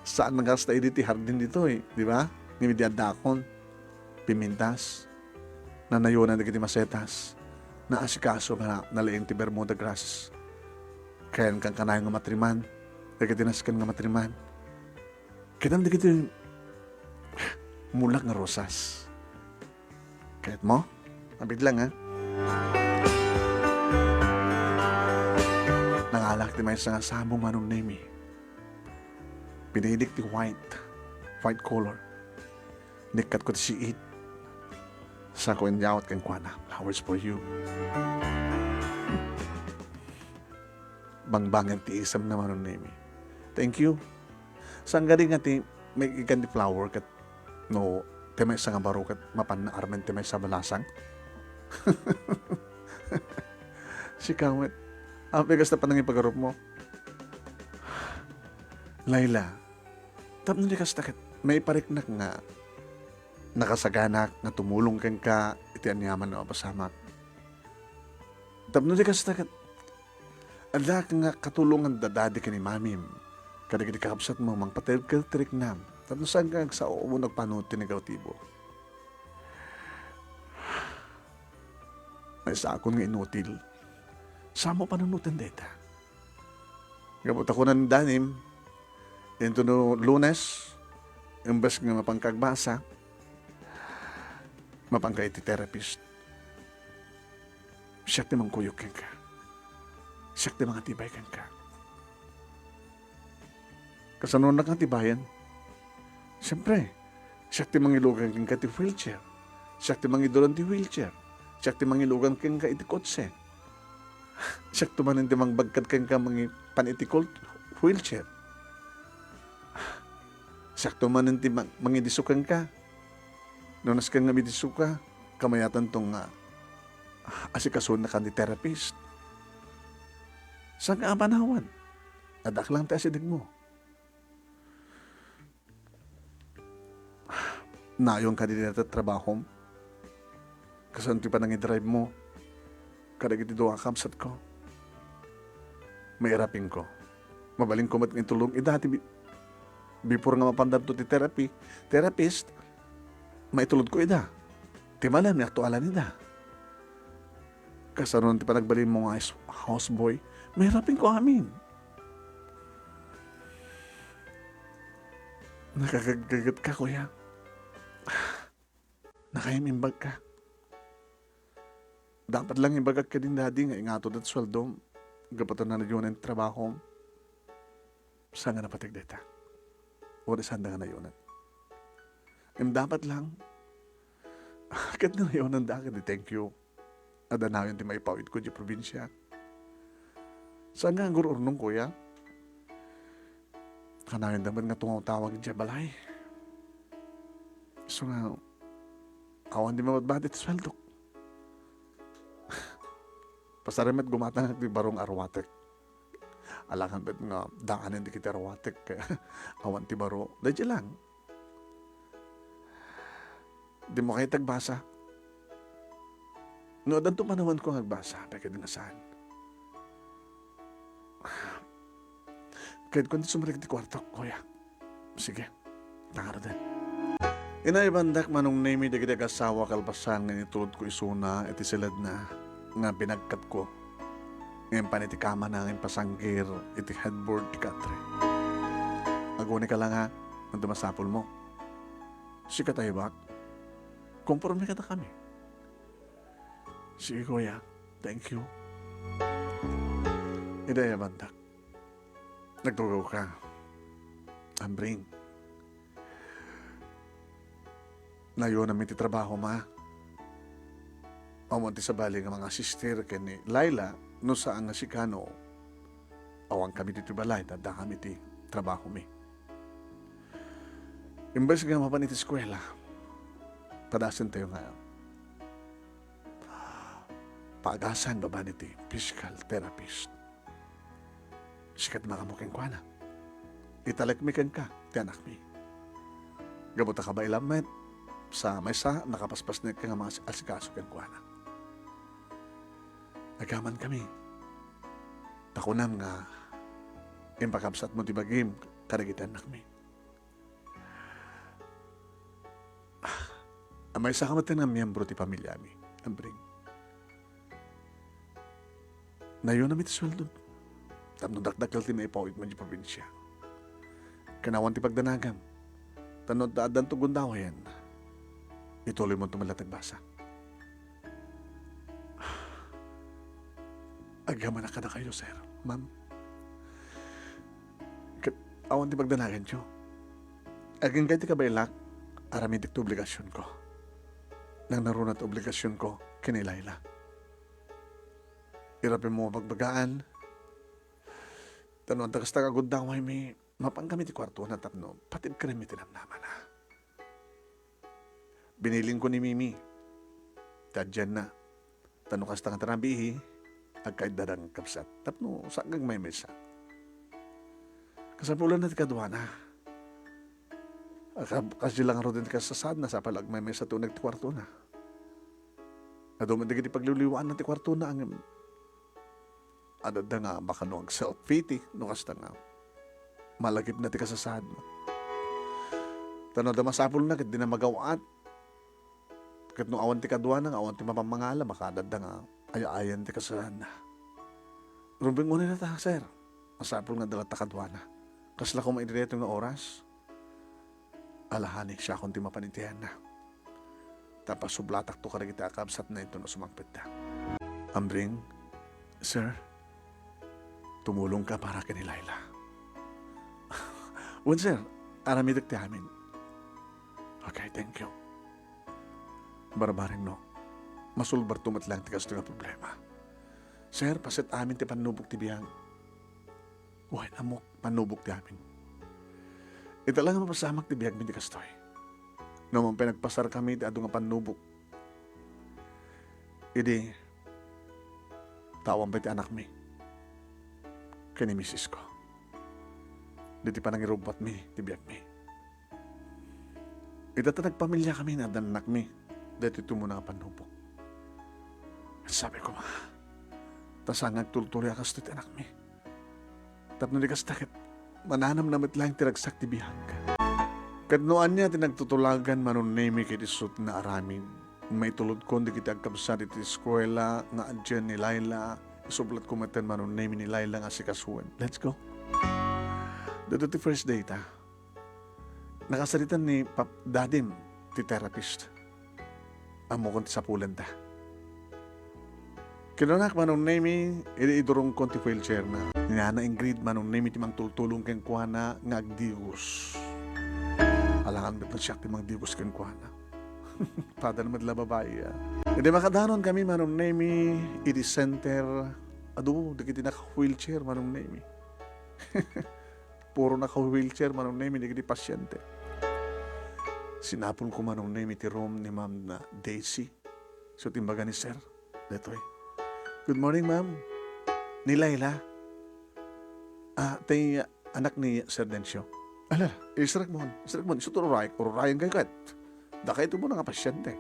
Saan nagkasta ti Hardin dito Di ba? Ngimidiadakon. Pimintas. Nanayunan na kiti masetas. Naasikaso nga nalaing ti Bermuda grass. Kayan kang kanayang nga matriman. Kaya kitinaskan nga matriman. Kitan na kiti mulak nga rosas. Kahit mo, abid lang Nangalak ti may nga sabong Manong Nemi. Pinahidik ti white color. Nikat ko ti siit. Sa ko inyawat kang kuana, flowers for you. Bangbangan ti isam na Manong Nemi. Thank you. Saan galing nga ti may ikan ti flower kat no temay sa nga baro kat mapan na armen temay sa balasang. Si Kawet. Ang pigas na panang ipagarup mo. Layla. Tapno di kas takit may pariknak nga nakasaganak nga tumulong kang ka iti anyaman na pasamak. Tapno di kas takit ala nga katulungan dadadi ka ni mamim. Kada kiti kakapsat mo mang patel ka tirik nam. Tapno saan ka sa umo nagpanuti ni Gautibo. May sa akon nga inutil. Samo panunutin deta. Gabot ako ng danim. Into no Lunes. Imbes nga mapangkagbasa. Mapangka iti therapist. Siya timang kuyok ka. Siyak ti mga tibay kan ka. Kasanon na kang tibayan. Siyempre, siyak ti mangilugan king ka ti wheelchair. Siyak ti mangiduran ti wheelchair. Siyak ti mangilugan king ka iti kotse. Siyak tumanin ti mangbagkat king ka mangi panitikol wheelchair. Siyak tumanin ti mangidisukan ka. Nunas kang nga midisuka, kamayatan tong asikasun na kan ti therapist. Saan ka panawan? Adak lang ti asidig mo. Nayon ka din na trabaho. Kasan ti pa nang i-drive mo. Kadag iti doa kamsat ko. Mairapin ko. Mabaling ko mat ng tulong. Dati before nga mapandar to ti therapist, maitulod ko Ti malam ni aktualan Kasaron ti panagbalin mo nga houseboy, mairapin ko amin. Nakagagat ka, kuya. Nakahimimbag ka. Dapat lang imbagag ka din, daddy, nga ingatod at sweldo. Gapatan na nagyunan ang trabaho. Saan nga napatig dita? O saan nga na yunan? Dapat lang. Kat na yunan da ka, thank you. Adanayon ti maipawid ko di probinsya. Saan nga ang gururnong, kuya? Kanayon daman nga tungawtawag di balay. So nga, awan di mamadbadit sweldo. Pasaramet gumatang di barong arwatek. Alangan bet nga daanan di kita arwatek. Awan ti baro. Dadya lang. Di mo kayo tagbasa. No, danto panawan ko nagbasa. Pagka din saan. Kahit kung di sumalik di kwarto, kuya. Sige, tangaro din. Inaibandak manong name di kita kasawa kalpasan nga nitulod ko isuna iti silad na nga binagkat ko. Ngayon pa iti kama na ngayon pasanggir iti headboard ti katre. Aguni ka lang ha, ang dumasapol mo. Sika tayo bak? Komporme ka na kami. Sige kuya, thank you. Inaibandak. Nagtugaw ka. Ambring. Nayo namin ti trabaho, ma. Awan ti sabali nga mga sister kani Laila no saan nga si Kano. Awan kami dito balay na kami ti trabaho mi. Imbes nga mapan iti eskwela. Padasan tayo nga. Paagasan ba ni ti physical therapist. Sikat makamuking kwa na. Italagmikan ka, ti anak mi. Gabuta ka ba ilamet? Sa may sa nakapaspas na ka nga mga asikaso ken kwa na. Nagaman kami. Takunam nga impakabsat mo ti bagim karagitan anak mi. Amay sa kamatan nga miyembro ti pamilya mi. Ambring. Nayon na mi ti sweldo. Tapno dakdakal ti maipawit man di probinsya. Kanawan ti pagdanagam. Tanod daadan to gundawayan. Ituloy mo tumalatag basa. Agyaman na ka na kayo, sir. Ma'am. Awan ti pagdanagan nyo. Aging kaya ti kabailak, aramidik ti obligasyon ko. Nang narunat obligasyon ko, kinilayla. Irapin mo magbagaan. Tanong tagas tagagod daw may mapang kami ti kwarto na tapno, patid ka rin may tinamnaman na. Biniling ko ni Mimi. Tadyan na. Tanong kas tangan tanabihi, agkaid darang kapsat. Tapno, sagang may mesa. Kasapulan na ti kadwa na. Kasi lang ro din kasasad na sa palag may mesa tunag ti kwarto na. Naduman di pagliliwaan na ti kwarto na ang adad na nga baka no ang self-pity no kasta nga malagip na ti kasasad mo. Tanong da masapul na kat di na magawaat. Kat no awan ti kadwa na awan ti mapamangala makadad na nga ayayan ti kasasad na. Rubing mo na ta, sir. Masapul nga dalat ta kadwa na. Kasla ko maindireto nga oras. Alahani siya kung ti mapanintihan na. Tapos sublatak to karagita akabsat na ito na sumagpit na. Ambring, sir, tumulong ka para kay ni Laila. Wan sir, aramidak ti amin. Okay, thank you. Barbaring no, masulbar tumat lang ti kasto nga problema. Sir, pasit amin ti panubok ti biyang. Uy, amok, panubok ti amin. Ita lang mapasamak ti biyag mi ti kastoy. Naman pinagpasar kami ti ado nga panubok. Idi, tawang ba ti anak mi? Kani misis ko. Di pa nang irubot mi, ti biyag mi. Ita ta nagpamilya kami na danak mi. Dito ito muna nga panubok. At sabi ko, tasangag tultuli akas ito anak mi. Tapno di kas takit, mananam namat lang tiragsak ti bihag. Kadnoan niya tinagtutulagan manunemi kay disut na aramin. May tulod ko di kita agkabsad iti eskwela nga adyan ni Laila. Isublat ko maten manunemi ni Laila nga si Kasuan. Let's go. Dito ti first day ta. Nakasalitan ni Pap Dadim, ti therapist. Amo kon ti sapulan ta. Kinunak manunemi, idurong kon ti wheelchair na. Nga na Ingrid manunemi ti mang tultulong ken kuana nga agdius. Alangan bet siya ti mang dius ken kuana. Pada naman la babae. Hindi makadanon kami manunemi, idi center. Ado, di kiti naka-wheelchair manunemi. Puro naka-wheelchair manunemi, di kiti pasyente. Sinapon ko manunemi ti room ni Ma'am na Daisy. So timbaga ni Sir, detoy. Good morning, Ma'am. Ni Laila. Tay anak ni Sir Dencio. Ala, israk mo. Ito ururayan kay kat. Daka ito mo na nga pasyente.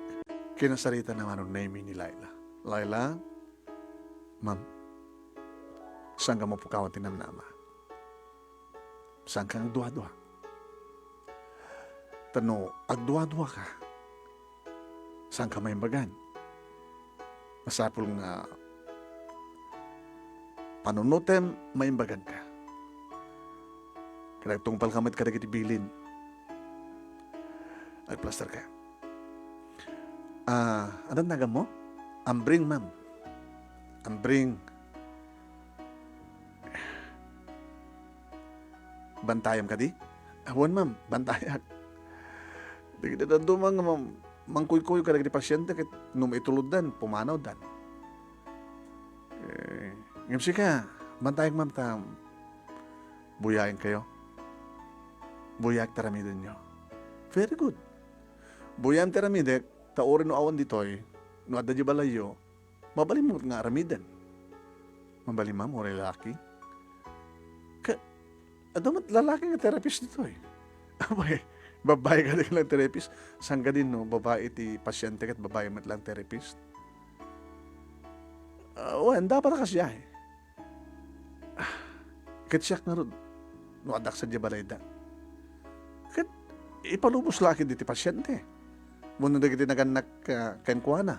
Kinasarita naman ang name ni Laila. Laila, Ma'am, saan ka mo pukawatin ng nama? Saan ka agdua-dua? Tano, agdua-dua ka. Saan ka may bagan? Masapul nga panunutem, may bagan ka. Kaya tungpal kamit ka na kitibilin. Agplaster ka. Anong nagam mo? Ambring, ma'am. Ambring. Bantayam ka di? Awan, ma'am. Bantayak. Di kita dumang, ma'am. Mangkuy-kuy ka na pasyente kit nung itulod dan, pumanaw dan. Ngimsi ka. Bantayak, ma'am. Buyain kayo. Buyak taramidin nyo. Very good. Buyam taramidek, taorin no awan ditoy, no adda di balayo, mabalim mo nga aramidan. Mabalim mo lalaki. Adamat lalaki nga therapist ditoy. Abay, babae ka lang therapist. Saan ka din, no? Babae ti pasyente kat babae mat lang therapist. Dapat ka siya eh. Katsyak na ron. No adak sa di balayda. Ipalubos laki di ti pasyente. Muna na kiti naganak kenkwana.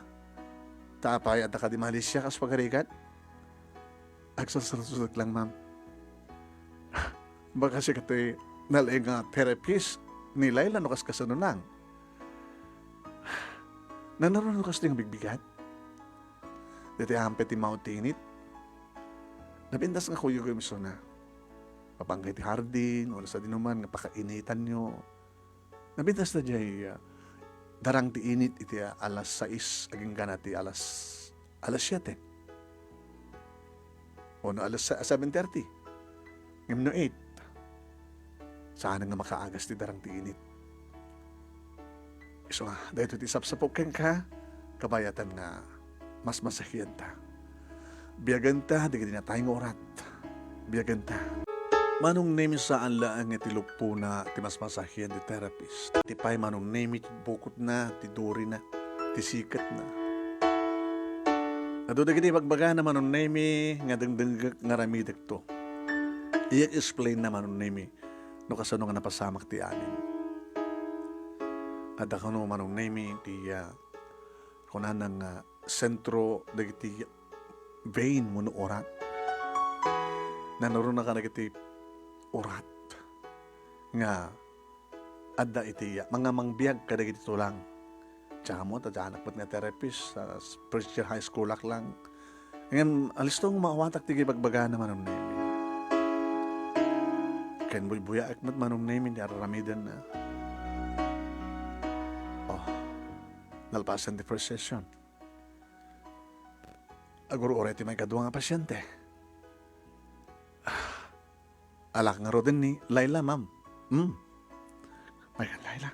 Tapay at ka di Malaysia kas pagarikat. Agsasalusulag lang, ma'am. Baka si kati nalaing nga therapist ni Laila no kas kasanunang. Nanaroon kas ting bigbigat. Diti hampet ti mautinit. Napintas nga kuyo kayo miso na. Papanggay ti hardin, wala sa dinuman, nga pakainitan nyo. Nabintas na diyay darang ti init iti alas 6 aging gana ti alas 7. O no alas 7:30. Ngam no 8. Saan nga makaagas ti darang ti init. So nga, dahil ti sapsapok ken ka, kabayatan nga mas masakyan ta. Biyagan ta, di ka na tayong orat. Biyagan ta. Manong name saan laang nga ti lupo na ti mas masahyan ti therapist. Ti pay manong name ti bukot na, ti duri na, ti sikat na. Ado dagiti bagbaga na manong name nga dengdeng nga ramidak to. I-explain na manong name no kasano nga napasamak ti amin. At ako no manong name ti kunan ng sentro dagiti vein mo no orat. Naroon na ka nagiti orat nga adda iti mga mangbiyag kada iti tulang tsaka mo tadya anak nga therapist sa first year high school lang ngayon alistong maawatak ti bagbaga naman ang name Ken buya akmat manong name ni araramidan na. Oh, nalpasan di first session. Aguro oreti may kadwa nga pasyente. Alak nga ro din ni Laila, ma'am. May kan Laila.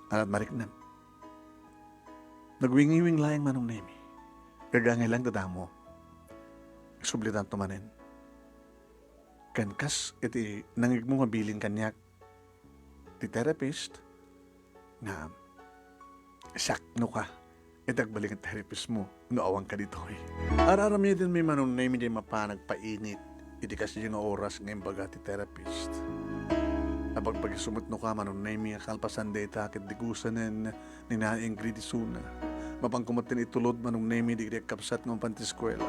Alat marik na. Nagwingi-wing layang manong nemi. Gagangay lang dadamo. Sublitan tumanin. Kan kas iti nangig mo mabiling kanyak ti therapist nga sakno ka itagbalik ang therapist mo noawang ka dito eh. Ararami din may manong nemi di mapanagpainit iti kasi yung oras ng baga ti therapist. Abag pagisumutno ka manong nemi nga kalpasan data akit digusanen ni na Ingrid Isuna. Mapangkumatin itulod manong nemi di kapsat ng pantiskwela.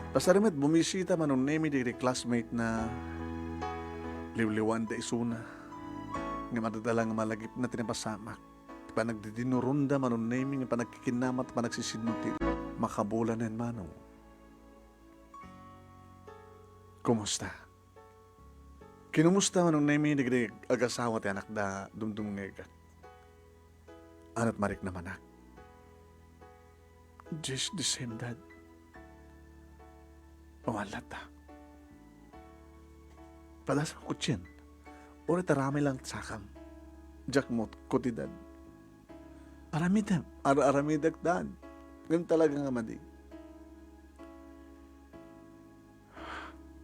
Pasarimet bumisita manong nemi di classmate na liwliwan da Isuna. Nga madadala nga malagip na tinapasamak. Panagdidinurunda manong nemi nga panagkikinamat panagsisinutin. Makabulanen manong. Kumusta? Kinumusta manong nemi di agasawa ti anak da dumdumngega. Anat marik naman ak. Just the same, Dad. Pawalat ta. Padas ang kutsin. Uri taramay lang sakam. Jack mo, kuti, Dad. Aramidag. Aramidag, Dad. Ganun talaga nga madi.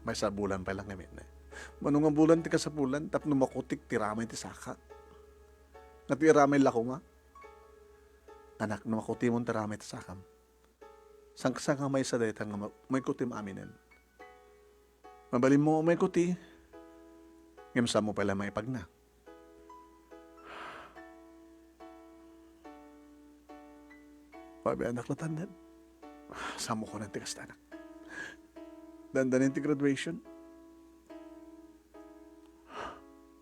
May sabulan pa lang namin eh. Manungang bulan ti ka sa bulan, tapno makutik ti ramay ti saka. Nga ti ramay lako nga. Anak, no makuti mo ti ramay ti sakam. Sang nga may sadaytan nga may kuti maaminin. Mabalim mo may kuti, ngimsa mo pala may pagna. Pabi anak na tandan. Samo ko ng tigas anak. Dandanin ti graduation.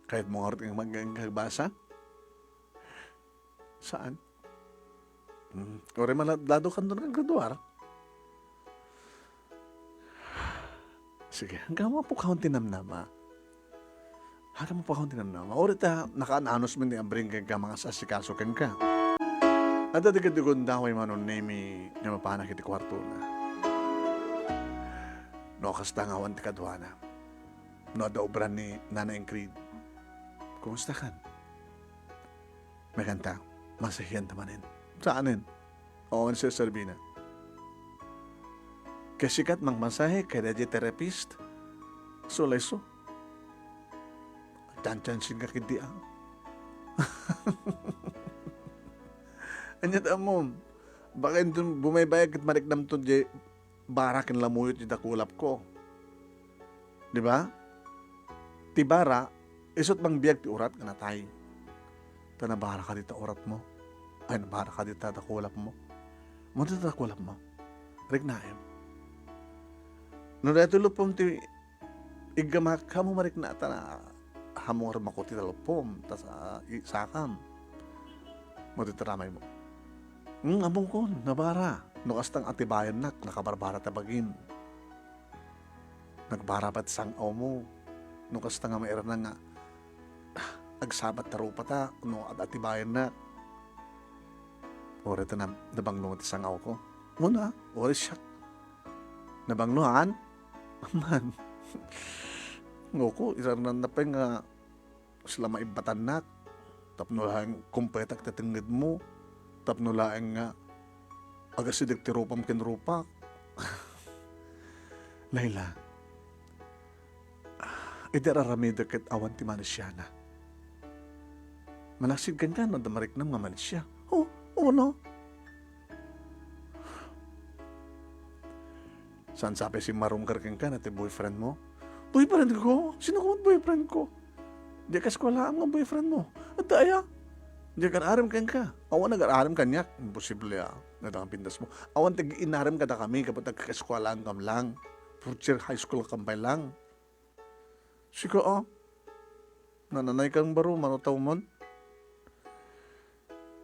Kahit mo nga rin magbasa. Saan? Ore maladado ka doon ang graduar. Sige, hanggang mo po kaunti namnama. Hanggang mo po kaunti namnama. Ore ta, naka-ananos mo ni Ambring ka mga sasikaso ken ka. At dati-dikon daway manon nemi na mapanak iti kwarto na. No, kasta nga awan ti kadwana. No, daobran ni Nana Ingrid. Kumusta kan? May kanta, masahiyan tamanin. Saanin? Oo, si Sarbina. Kasikat mang masahe, kaya di therapist. So. Tanchansin ka kindi ang. Anyat amom. Baka doon bumaybayag at mariknam to di barakin lamuyot di dakulap ko. Di ba? Ti bara, isot mang biyag ti urat ka natay. Tanabara ka dito urat mo. Ay, nabara ka dito dakulap mo. Mo dito dakulap mo. Rignaim. No dito lupom ti igamak kamo marik na na hamor makuti lupom tas sakam. Mo dito ramay mo. Among ko nabara. No kastang atibayan nak nakabarbara tabagin. Nagbara pat sang mo. No kastang nga mayroon na nga agsabat tarupa ta no at atibayan nak. Ore ta na nabanglo ti sangaw ko. Muna, ore siya. Nabanglohan? Man. Ngoko, isaran na pa nga sila maibatan nak. Tapno lang kumpetak tatingid mo. Tapno lang nga agasidig ti rupam ken rupak. Layla, idararamidag ket awan ti Malaysiana. Manaksid kan ka no damarik na mga Malaysia. Oo no. Saan sabi si Marong Karking ka na ti boyfriend mo? Boyfriend ko? Sino ko boyfriend ko? Di ka eskwala ang mga boyfriend mo. At daya, di ka naaram kan ka. Awan nag-aaram kanyak. Imposible nadang pindas mo. Awan tag-inaram ka na kami kapag nagka-eskwala ang kam lang. Future high school kampay lang. Sika nananay kang baro, manutaw mon?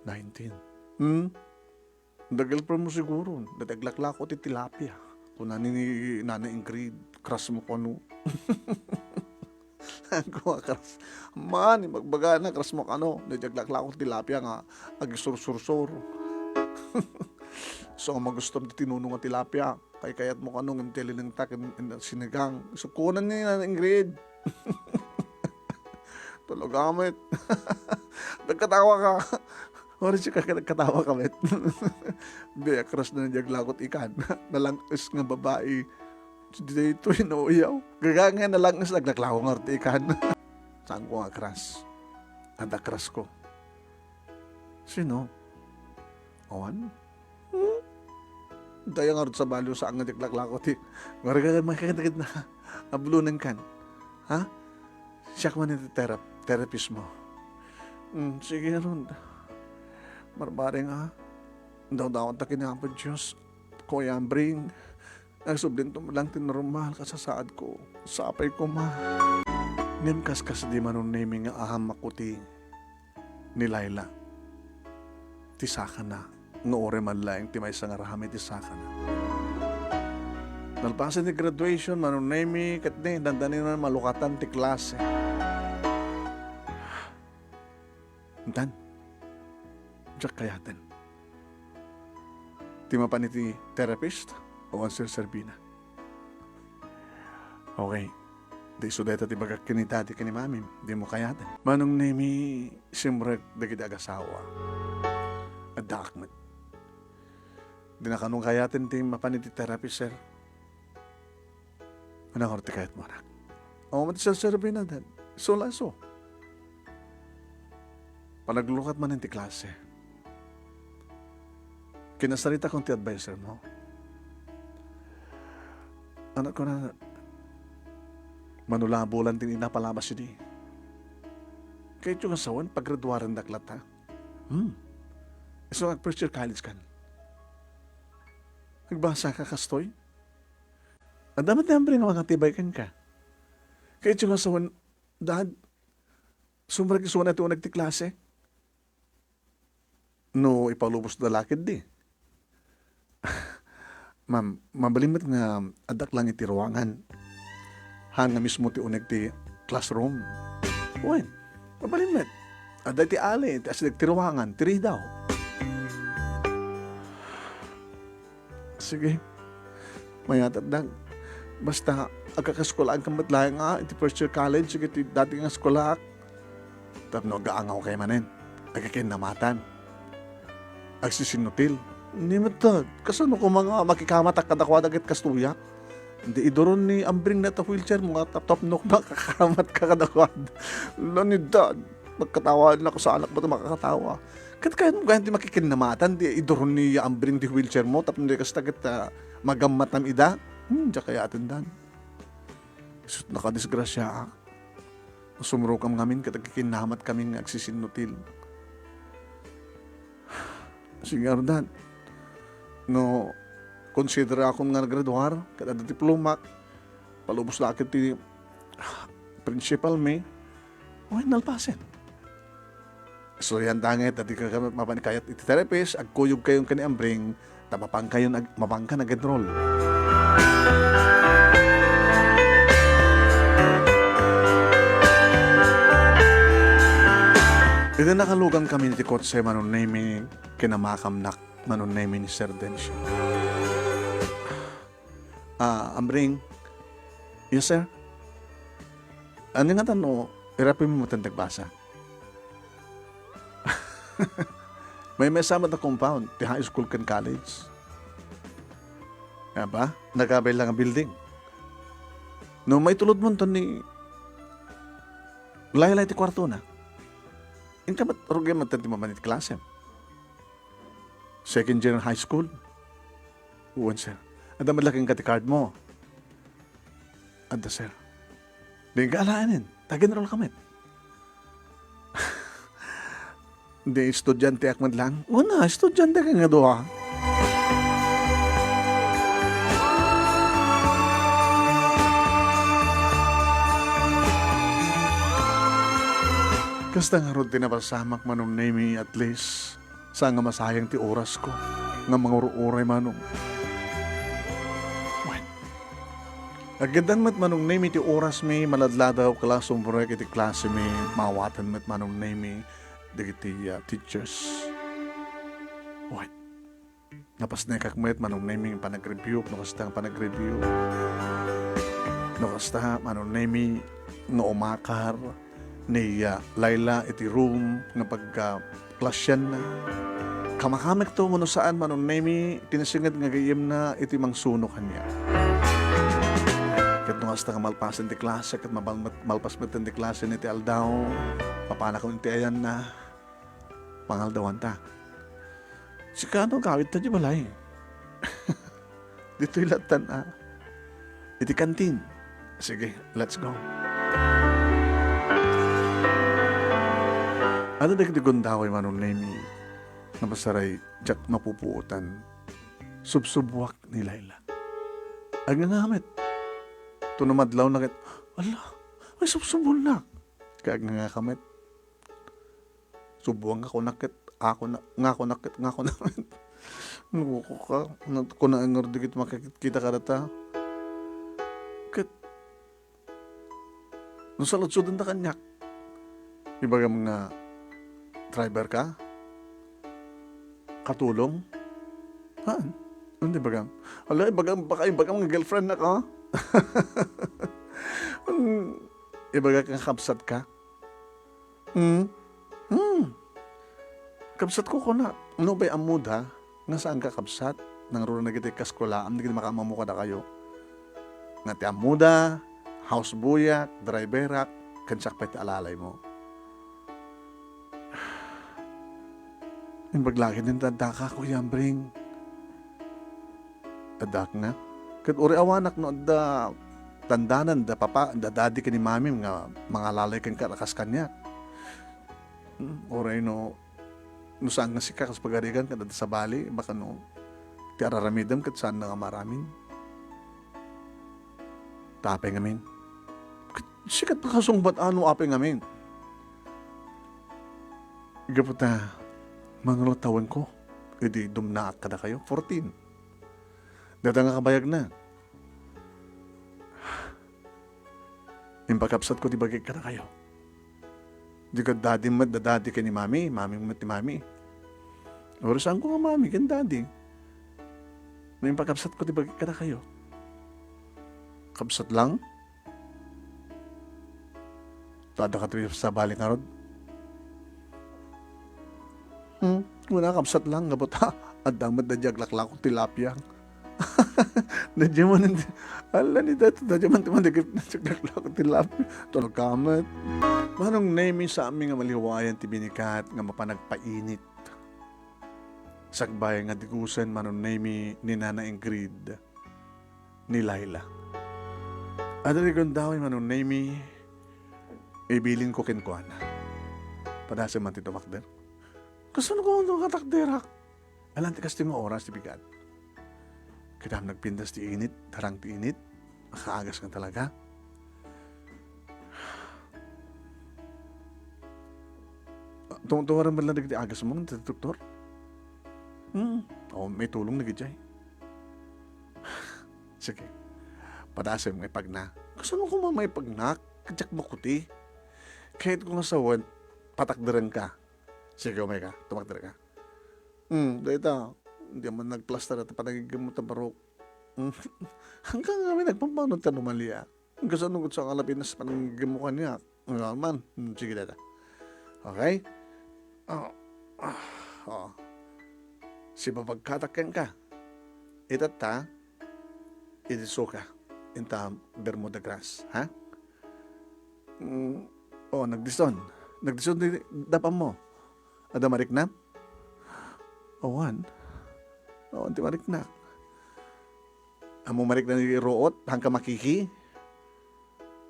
19. Dagal pa mo siguro. Nataglakla ko ti tilapia. Kung nani ni Nana Ingrid, crush mo ko no. Ako crush. Man, magbaga na crush mo kano. Najaglakla ko tilapia nga. Agisursur-sur. So, magustom di tinunong nga tilapia. Kay kayat mo kanong intili ng tak sinigang. So, kunan niya ng Ingrid. Tulog gamit. Nagkatawa ka. Wala siya nagkatawa ka, met. Hindi, crush na najaglakot ikan. Nalangis nga babae. Dito inuuyaw. Gaganga nalangis naglaklaw nga ikan. Saan ko nga crush? Ada crush ko. Sino? Owan? Daya nga rin sa balo sa ang naglaklakot eh. Ngaraga makikitagit na ablunan kan. Ha? Siya ka man ito therapist mo. Sige ron. Marbare nga. Daw-daw ang takin nga pa Diyos. Kuya Ambring. Nagsublin to lang tinurumahal ka sa saad ko. Sapay ko ma. Nimkas di manong naming nga aham makuti ni Laila. Tisaka na. Noore man lang timay sa nga rahami tisaka na. Nalpasan ni graduation manong nami kat ni dandanin na malukatan ti klase. Dan. Diyak kayatin. Tima pa ni ti therapist o ang Sir Servina. Okay. Di sudeta ti bagak kinita ti kanimamin. Di mo kayatin. Manong nemi simrek dagiti agasawa. Adakmat. Di na kanong kayatin ti mapaniti therapist, sir. Manang ti kayat mo anak. O mati Sir Servina dan. So laso. Panaglukat man ti klase. Kinasarita kong ti advisor mo. Anak ko na manulabulan din inapalabas yun eh. Kahit yung asawan, paggraduaran daklat ha. So, nag-first year college ka. Nagbasa ka kastoy. Ang damat na ang mga tibay ka. Kahit yung asawan, dad, sumrag isuwan na ito nagtiklase. No, ipalubos na lakid di. Ma'am, mabalimot nga adak lang iti ruangan. Hanga mismo ti uneg ti classroom. Uwan, mabalimot. Aday ti ali, ti asidag ti ruangan, tiri daw. Sige, mayatad basta agkakaskolaan kang matlayan nga, iti first year college, sige ti dati nga skolak. Tapno gaangaw kay manen, agkakinamatan. Agsisinutil. Hindi matag. Kasano ko mga makikamatak kadakwadag at kastuyak? Hindi idoron ni Ambring na ta wheelchair mga top nok makakamat ka kadakwad. Lanidad. Magkatawa na ko sa anak mo ito makakatawa. Kaya mo ganyan di makikinamatan. Di idoron ni Ambring di wheelchair mo. Tapos hindi kastagat magamatam ida. Diya kaya atindan. Isut nakadisgrasya. Sumurukam ngamin katagkikinamat kaming agsisinutil. Sige dan. No, consider akong nga nagraduar, kada diploma, palubos na akit ti principal may, okay, nalpasin. So yan tangit, dati ka mapanikayat iti therapist, agkuyog kayong kaniambring, tapapang kayo, mapang ka nag-enroll. Ito nakalugang kami ni Kotse manon naming kinamakam manon naming ni Sir Densyo. Ambring. Yes, sir. Ano nga tanong, irapin mo matang basa. may sama na compound, ti high school kan college. Ba? Nagabay lang ang building. No, may tulod mo ito ni Laylay ti kwarto na. Inka ba't rugay matanti mamanit klase? Second year high school? Uwan, sir. Ada malaking katikard mo. Ada, sir. Di ka alaanin. Tag-enroll kami. Di estudyante akman lang. Una, estudyante ka nga doha. Kasta nga ron tinapasamak manong name at least sa nga masayang ti oras ko nga mga uray manong. Wen, Agadan mat manong name iti oras may maladladaw klasong burek iti klase may mawatan mat manong name digiti teachers. What? Napas na kakmet manong name panag-review, no kasta panag-review. No kasta manong name no umakar ni Laila iti room nga pagka-klasyan na. Kamakamek to mano saan manong name kinasingad nga gayem na iti mangsuno kanya. Kat nung hasta ka malpasan ti klase, kat malpasmatan ti klase ni ti aldaw, papana ko ti ayan na pangaldawan ta. Si kano kawit ta di balay. Dito ilatan iti kantin. Sige, let's go. Ano na kiti gundaway manong name napasaray jak mapupuutan subsubwak ni Laila. Ang nangamit. Tunumadlaw na kit, ala, may subsubol na. Kaya nga kamit. Subuang ako nakit, ako nakit. Nuko ka, kung naangar dikit makikita ka data. Kit, nung saludsudan na kanyak. Ibaga mga driver ka? Katulong? Haan? Hindi bagang? Ala, baka mga girlfriend na ka? Ibaga kang kapsat ka? Kapsat ko na. Ano ba'y amud ha? Nga saan ka kapsat? Nang ruro na kita kaskulaam, hindi kita makamamuka na kayo. Nga ti amuda, house buyak, driverak, kansak pa iti alalay mo. Yung baglaki din tadaka ko yan, bring. Tadak na. Kat uri awanak no da tandanan da papa da daddy ka ni mami nga mga lalay kang karakas kanya. Uri no saan nga si kakas pagarigan kada sa bali baka no ti araramidam kat saan nga maramin. Tapay ngamin. Sikat pa kasungbat ano apay ngamin. Igaputa mga tawan ko. Hindi dumnaak kada kayo. 14. Dada nga kabayag na. Impagkapsat ko di bagay ka na kayo. Di ka daddy ka ni mami, mami mat ni mami. Oras saan ko nga mami, kan daddy. Impagkapsat ko di bagay ka na kayo. Kapsat lang. Tada ka sa balik nga rod. Wala kapsat lang, gabot ha. Adamad na jaglaklak ko tilapia. Nadyaman, ala ni dati, nadyaman timanagip na jaglaklak ko tilapia. Tolong kamat. Manong name sa aming nga maliwayan ti binikat nga mapanagpainit. Sagbay nga digusan manong name ni Nana Ingrid ni Laila. Adali kong dawin manong name ibilin ko kinkuana. Padasa man tito makder. Kasan ko ang katakderak? Alam ti kasi nga oras ti bigat. Kita nagpindas ti init, darang ti init. Makaagas ka talaga. Tungaran ba lang nagdi agas mo, doktor? May tulong na gijay. Sige. Padasa mo ipag na. Kasan ko may pag na? Kadyak makuti. Kahit kung nasawan, patakdaran ka. Sige, umay ka. Tumakdara ka. Dahita, hindi man nagplaster at panagigamot ang barok. Hanggang kami nagpampanod ka numaliya. Hanggang saan nungkot sa Kalapinas panagigamukan niya. Man, sige data. Okay? Si babagkatakyan ka. Itata, itiso ka. Inta Bermuda grass. Ha? Nagdison. Nagdison dapan mo. Ada marik na? Awan. Ti marik na. Amo marik na ni Root, hangka makiki.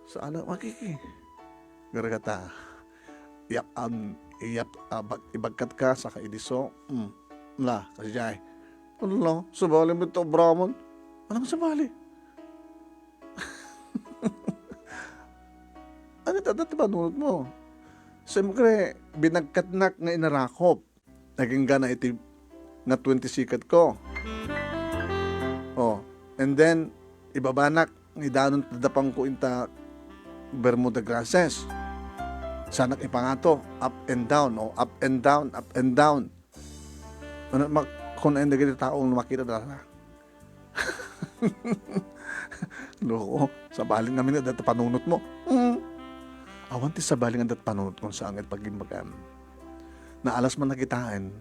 Saan makiki? Garagata. Ibagkat ka sa kaidiso. Kasi jay. Ano, sabali mo ito, Brahman? Anong sabali? Ano tadat ba nunod mo? Siyempre, binagkatnak nga inarakop. Naging gana iti nga 20 sikat ko. And then, ibabanak idanon tadapang ko inta Bermuda grasses. Sanak ipangato, up and down, o up and down, up and down. Kung na hindi taong makita dala. Loko, sa baling namin na dati panunot mo. Awan ti sa baling ang dati panunot kung saan at pagimbagan. Na alas man nakitaan,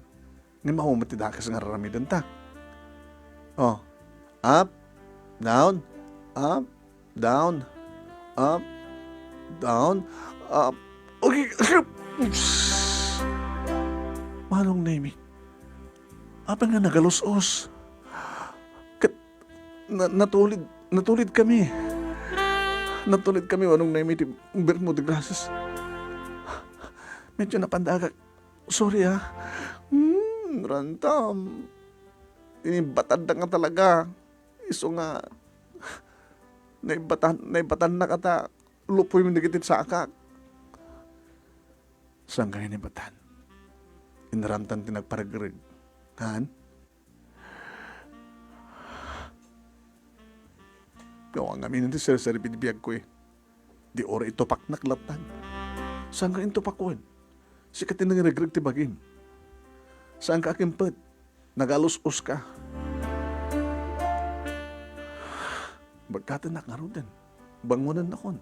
nga mahumati dakas nga raramidan ta. Oh, up, down, up, down, up, down, up. Okay. Manong name apa nga nagalos-os. Natulid kami. Natulid kami anong name di Bermuda grasses. Medyo napandagak. Sorry Rantam. Inibatad na nga talaga. Iso nga. Naibatan na kata. Lupoy mo nagitit sa akak. Saan ka inibatan? Inaramtan tinagparagrig. Han? Gawang amin hindi sir pinibiyag ko eh. Di ora ito pak naklatan. Saan ka ito pakuin? Sikatin nang regrig ti bagim. Saan ka akimpet? Nagalus-us ka. Bagkatan na nga din. Bangunan na kon.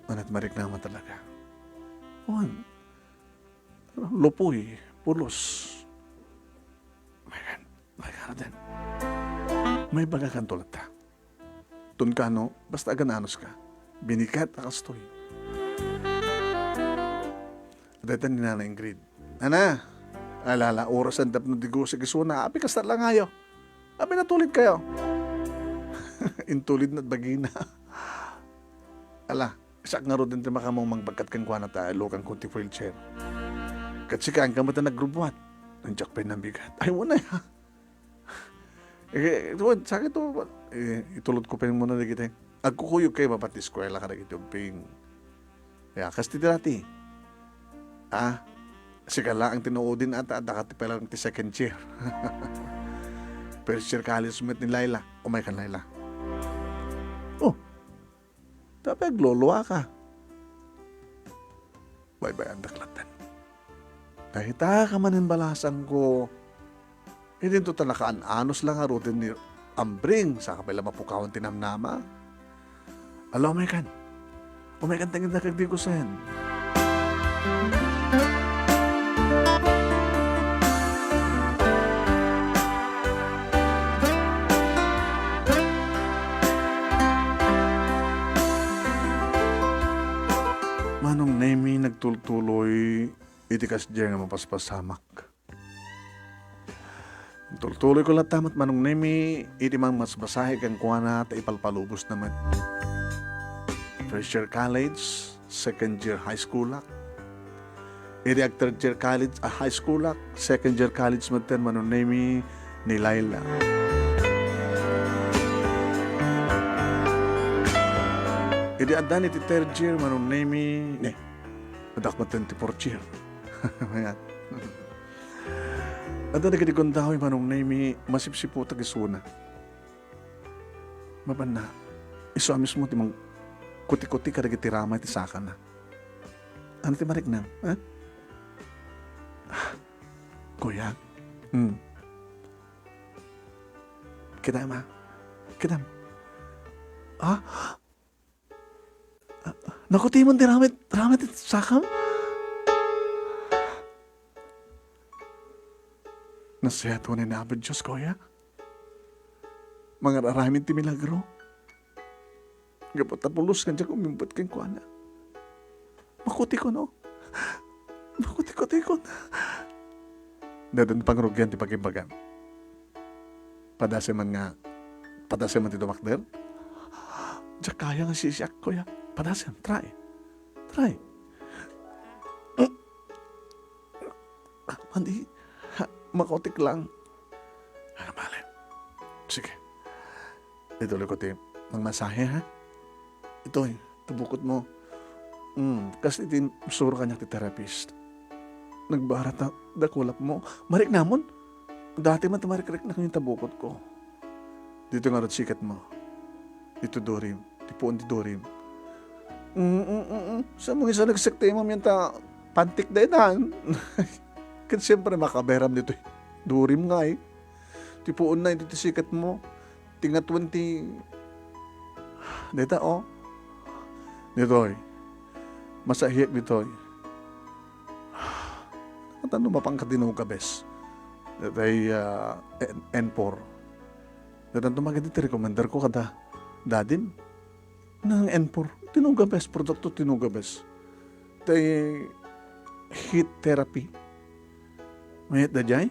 Manat marik naman talaga. Juan, lupoy, pulos. May garden. May bagakan tulad ta. Tun ka no, basta agananos ka. Binikat akastoy. Datan ni Nana Ingrid. Nana, alala, oras ang dap no digo sa gisuna. Abi kastat lang ayo. Abi natulid kayo. Intulid na't bagina. Ala, isak nga ro din ti makamong mangbagkat kang kwa na ta, lokang kunti wheelchair. Katsikaan ka mo ta nagrubuat. Nandiyak pa ng bigat. Ay, wala ya. Sakit to. Itulot ko pa rin muna na kita. Agkukuyog kayo, mapati eskwela ka na kitong ping. Kaya, kasti dati. Sikala ang tinuodin at dakati pa lang ti second chair. First year college sumet ni Laila. Umay kan Laila. Oh, tapos agloloa ka. Bye-bye ang daklatan. Kahit ka manin balasan ko, hindi ito talakaan anos lang arutin ni Ambring sa kapila mapukawan tinamnama. Alo, umaykan. Umaykan tangin na kagdi ko sen. Manong Nemi nagtultuloy itikas diya nga mapaspasamak. Tultuloy ko lang tamat Manong Nemi iti mang mas basahe kang kuwana at ipalpalubos naman. First year college, second year high school lak. Iti third year college, high school lak, second year college maten Manong Nemi ni Laila. Iti adan iti third year Manong Nemi, madak maten ti fourth year. Ayan. At na nagadigundahoy Manong Nemi, masipsipo tagisuna. Maban na, iso amis mo timang kuti-kuti ka nagitirama iti saka na. Ano ti marik na? Kuya? Kidam ha? Kidam? Naku, timon ti ramit iti sakam? Nasiyato na naabad Diyos, Kuya. Mga raramid ti milagro. Gapot tapulos ka dyan kumimpot kang kuwana. Makuti ko, no? Makuti ko. Dadan pangrugyan ti pagimbagan. Padase man ti dumakder. Diyak kaya nga sisiyak, Kuya. Padase, try. Mandi, makotik lang. Bale. Sige. Ituloy ko ti ng masahe, ha? Ito, tabukot mo. Kasi iti suro kanya ti therapist. Nagbarat na dakulap mo. Marik namon. Dati man tamarik-rik na kanyang tabukot ko. Dito nga rin sikat mo. Ito Dorim. Tipuan ti Dorim. Sa mga isa nagsekte mo minta pantik da itan. Kasi siyempre makaberam dito eh. Dorim nga eh. Tipuon na, iti sikat mo. Tinga 20. Dito oh. Dito eh. Masahiyek dito eh. At ano mapangkatinaw ka bes? Dito ay N4. Dito ang tumagin dito, recommender ko kada. Dadim. Nang N4. Tinuga bes. Produkto tinuga bes. Dito ay heat therapy. Mayat da jay?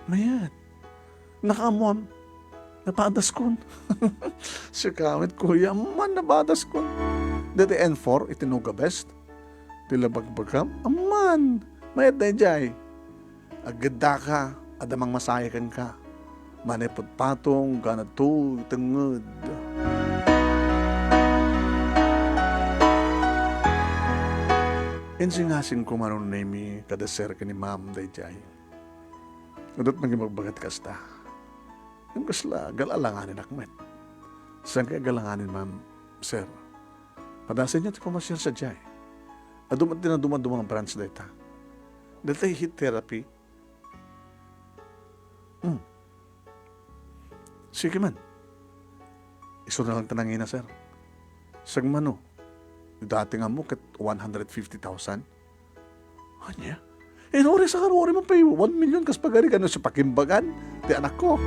Mayat. Nakamuam. Napadas ko. Sa kamit kuya, man napadas ko. Dati N4, itinuga best. Tila bagbagam, aman. Mayat da jay. Agada ka, adamang masayakan ka. Manipot patong, gana to, tengod. Insingasing ko manon nemi kada ser ka ni ma'am da jay. Udot maging magbagat kasta. Yung kasla, galalanganin akmet. Saan kaya galanganin, ma'am, sir? Padasin niya ito pumasyal sa jay. Adumat din na dumadumang branch data. Data heat therapy. Sige man. Iso na lang tanangin na, sir. Sagmano, dati nga mo kat 150,000. Anya? Ori sa karori man pa 1 million kas pagari ka sa pakimbagan. Di anak ko.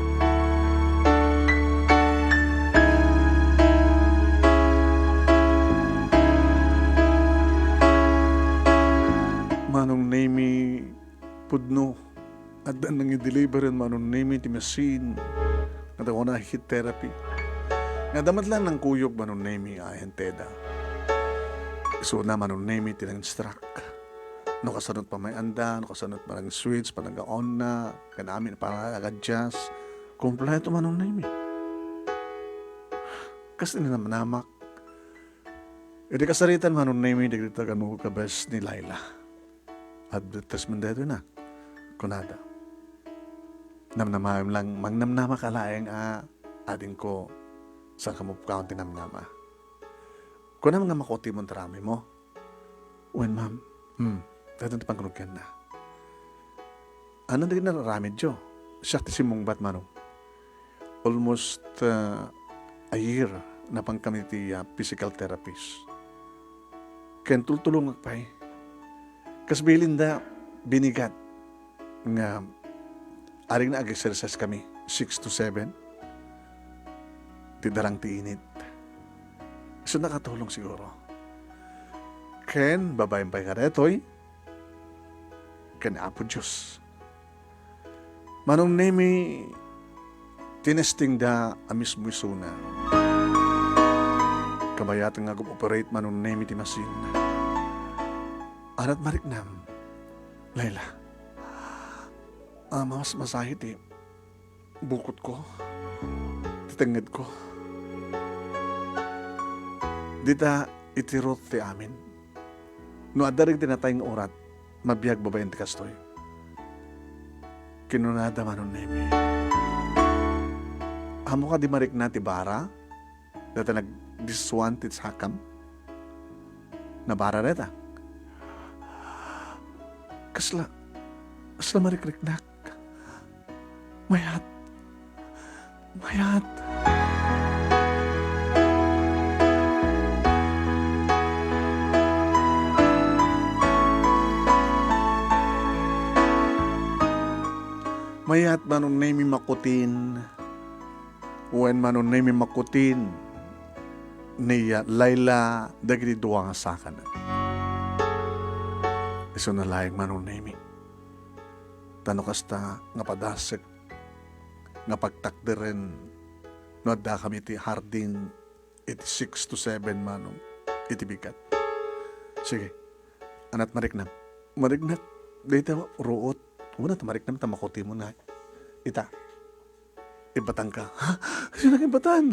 Manong name pudno. At dan nang i-deliverin manong name ti machine. Natawa na heat therapy. Nadamat lang ng kuyog manong name ahenteda. Iso na manong name tinang-instruct. No kasanot pa may anda, no kasanot pa ng switch, pa nag-on na, kanamin para nag-adjust. Kompleto manong name. Kasi naman. Hindi kasaritan manong name, hindi kita gano'n kabes ni Laila. Advertisement dito na. Kunada. Namnamahim lang, mangnamnama kalaeng ading ko sa kamupkaon tinamnama. Kunam nga makoti mo tarami mo. When ma'am, dahil ito pangkunugyan na. Ano na rin nararamid jo? Siya si mong batmanong. Almost a year na pang kami ti physical therapist. Kaya tultulong agpay. Kasbilin da binigat nga aring na ag-exercise kami 6 to 7 ti darang ti init. So nakatulong siguro. Ken babayin pa ka retoy ken apo Diyos. Manong nemi tinesting da amismo isuna. Kabayatan nga operate manong nemi ti masin. Arat mariknam, Laila. Mas masahit bukot ko, titenged ko. Dita itirot ti amin. No adarig tinatayang orat, mabiyag babayan ti kastoy. Kinunada manon nemi. Amo ka di marik na ti bara, data nag-diswan ti sakam, na bara reta. Kasla marikrik-nak. Mayat. Mayat manon nemi makutin. When manon nemi makutin. Niya Laila dagiti duwa nga sakanan. Iso na layang manon nemi. Tano kasta nga padasek nga pagtakderen no adda kami iti hardin iti 6 to 7 manong iti bigat. Sige, anat mariknam. Mariknat, dito ruot. Una tamariknam tamakuti mo na. Ita, ibatan ka. Ha? Sino kang ibatan?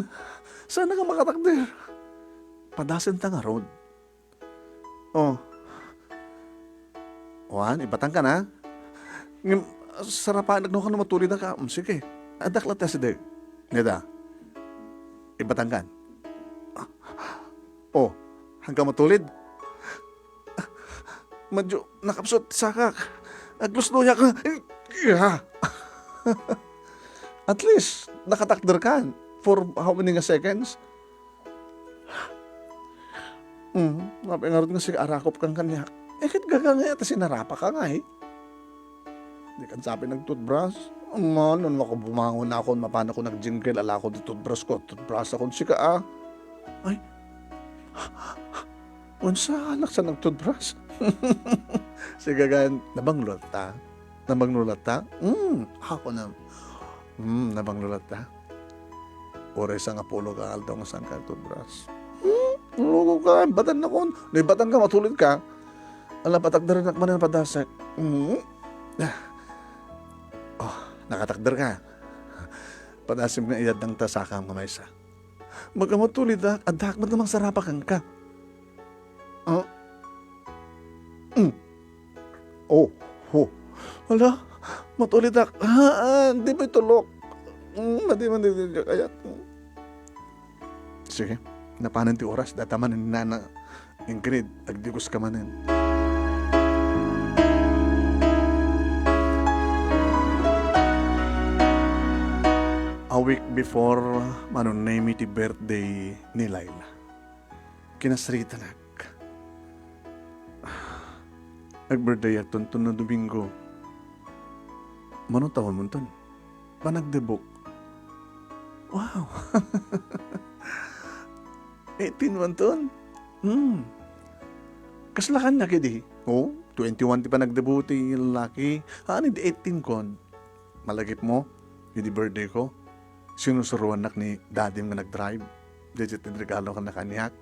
Sana ka makatakder? Padasen ta nga road. Oh. Juan, ibatan ka na? Sarapan, nagno ka na matuli na ka. Sige, adaklat na si Deg. Neda, ibatan ka. Oh, hanggang matulid. Medyo nakapsot sakak. Aglusluya ka. Yeah. At least, nakatakder ka. For how many nga seconds? Napangarot nga si arakop kang kanya. Kit gaga nga yata sinarapa ka nga eh. Di kan sabi nag-toothbrush. Man, nung ako bumangon na ako, mapano ko nag-jingle, ala ko di toothbrush ko. Toothbrush ako, sika Ay, unsa anak sa nag-toothbrush? Sige gan, nabanglulat ta. Nabanglulat ta? Ako na. Nabanglulat ta. Oray sa nga pulo ka, aldaw nga saan ka toothbrush. Lugo ka, batan na kon. Batan ka, matulid ka. Ala, patakder na man na padasek. Oh, nakatakder ka. Padasim nga iyad ng tasakang mamaysa. Magkamatulid na, adak mo namang sarapakan ka. Oh. Wala, matulid na. Hindi mo itulok. Hindi man kaya. Sige, napanan ti oras. Dataman ni Nana Ingrid, agdigos ka manin. A week before manunay ti birthday ni Laila. Kinasrita nak. Ag-birthday at tuntun na Domingo. Mano tawon mo ton? Panagdebok. Wow. 18 man ton. Kaslakan na kidi. Oh, 21 ti pa nagdebuti yung lalaki. Di 18 kon. Malagip mo, yung birthday ko. Sinusuruan nak ni daddy nga nag-drive. Digit in regalo ka na kaniyak.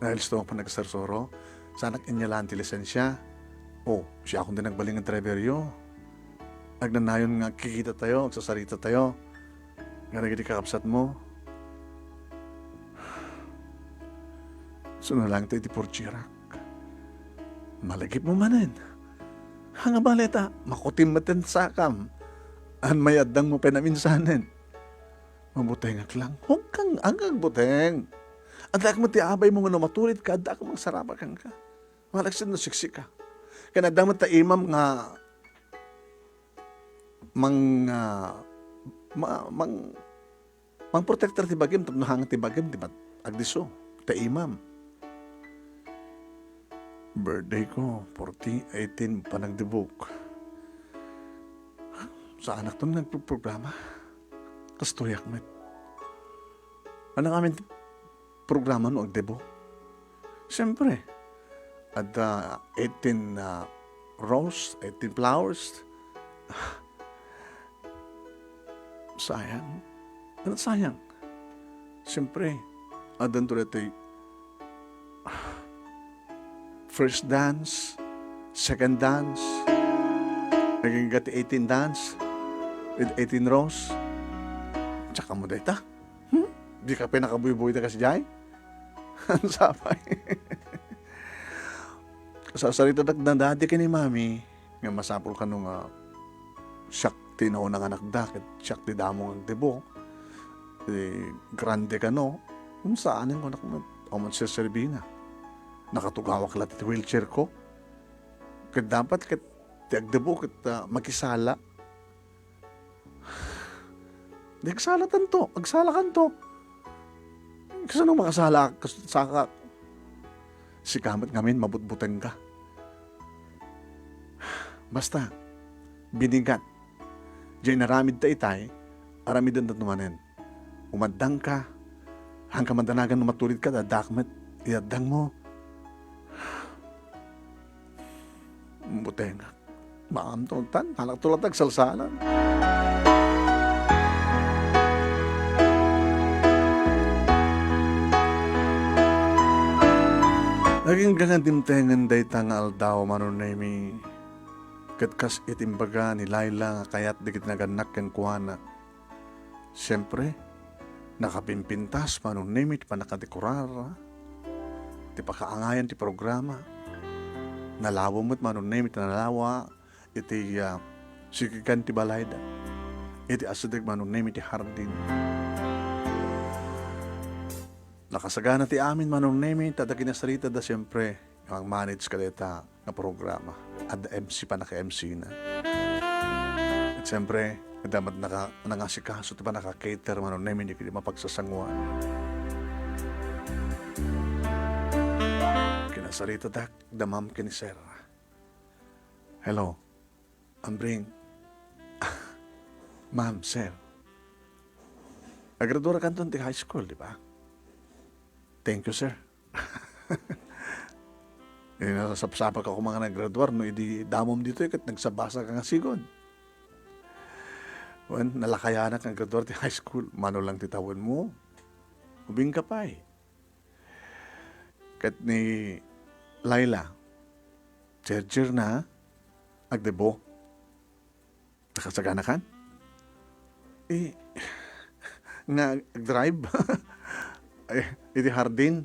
Dahil gusto mo pa nagsarsoro. Sanak inyalaan ti lisensya. Oh, siya akong din nagbaling ng treberyo. Nagnanayon nga kikita tayo, magsasarita tayo. Nga nagiging kakapsat mo. Suna lang tayo di porchirak. Malagip mo manin. Hanga baleta, makutim matin sakam. An mayadang mo penaminsanin. Mabutengak lang. Huwag kang anggang buteng. Adak mo ti abay mo nga matulid ka, adak mo magsarapakan ka. Malaksin na siksik ka. Kanadang mo ta imam nga mang protector ti bagim, tapno hanga ti bagim, di ba? Agdiso, ta imam. Birthday ko, 18 pa nagdibok. Sa anak to nagprograma. Kastoyak met. Ano amin programa no agdebo? Siyempre. At 18 rose, 18 flowers. Sayang. Ano sayang? Siyempre. Adan to ito first dance, second dance, naging gati 18 dance with 18 rose. Tsaka mo dahita. Di ka pinakabuy-buy na kasi jay? Ang sapay. Sa sarita nagdadadi ka ni mami, nga masapol ka nung siyak tinaw ng anak dakit, siyak ti damo ang debo. Grande ka no, kung saan ko anak mo, man siya servina. Nakatugawak lang ti wheelchair ko. Kaya dapat kat tiagdebo kat makisala. Nagsala tanto, agsala kanto. Kasi nung makasala saka si kamat ngamin mabutbuteng ka. Basta, binigat. Diyan naramid ta itay, aramidan na tumanen. Umadang ka, hanggang mandanagan na matulid ka, dadakmet, iadang mo. Buteng ka. Maam tultan, halak tulatag salsalan. Naging gangadimtengan day tangal daw manunay katkas itimbaga ni Laila nga kayat digit naganak kang kuwana. Siyempre, nakapimpintas manunay ti panakadekorar. Ti pakaangayan ti programa. Nalawa mo't manunay ti nalawa iti sikikan ti balayda. Iti asadag manunay ti hardin. Nakasagana ti amin manong nemi, tada kinasarita da siyempre, ang manage ka dita na programa. At MC pa naka-MC na. At siyempre, dapat nangasikaso, ti pa naka-cater manong nemi, hindi kaya mapagsasanguan. Kinasarita dak, damam kinisera. Hello, Ambring. Ma'am, sir. Nagradura ka doon ti high school, di ba? Thank you, sir. Nasapsapak ako mga naggraduar, no, idi damom dito, kat nagsabasa ka nga sigod. When nalakayanan kang graduar ti high school, mano lang titawan mo. Hubing ka pa eh. Kat ni Laila, Chercher na, agdebo. Nakasagana kan? Eh, nga drive. Iti hardin.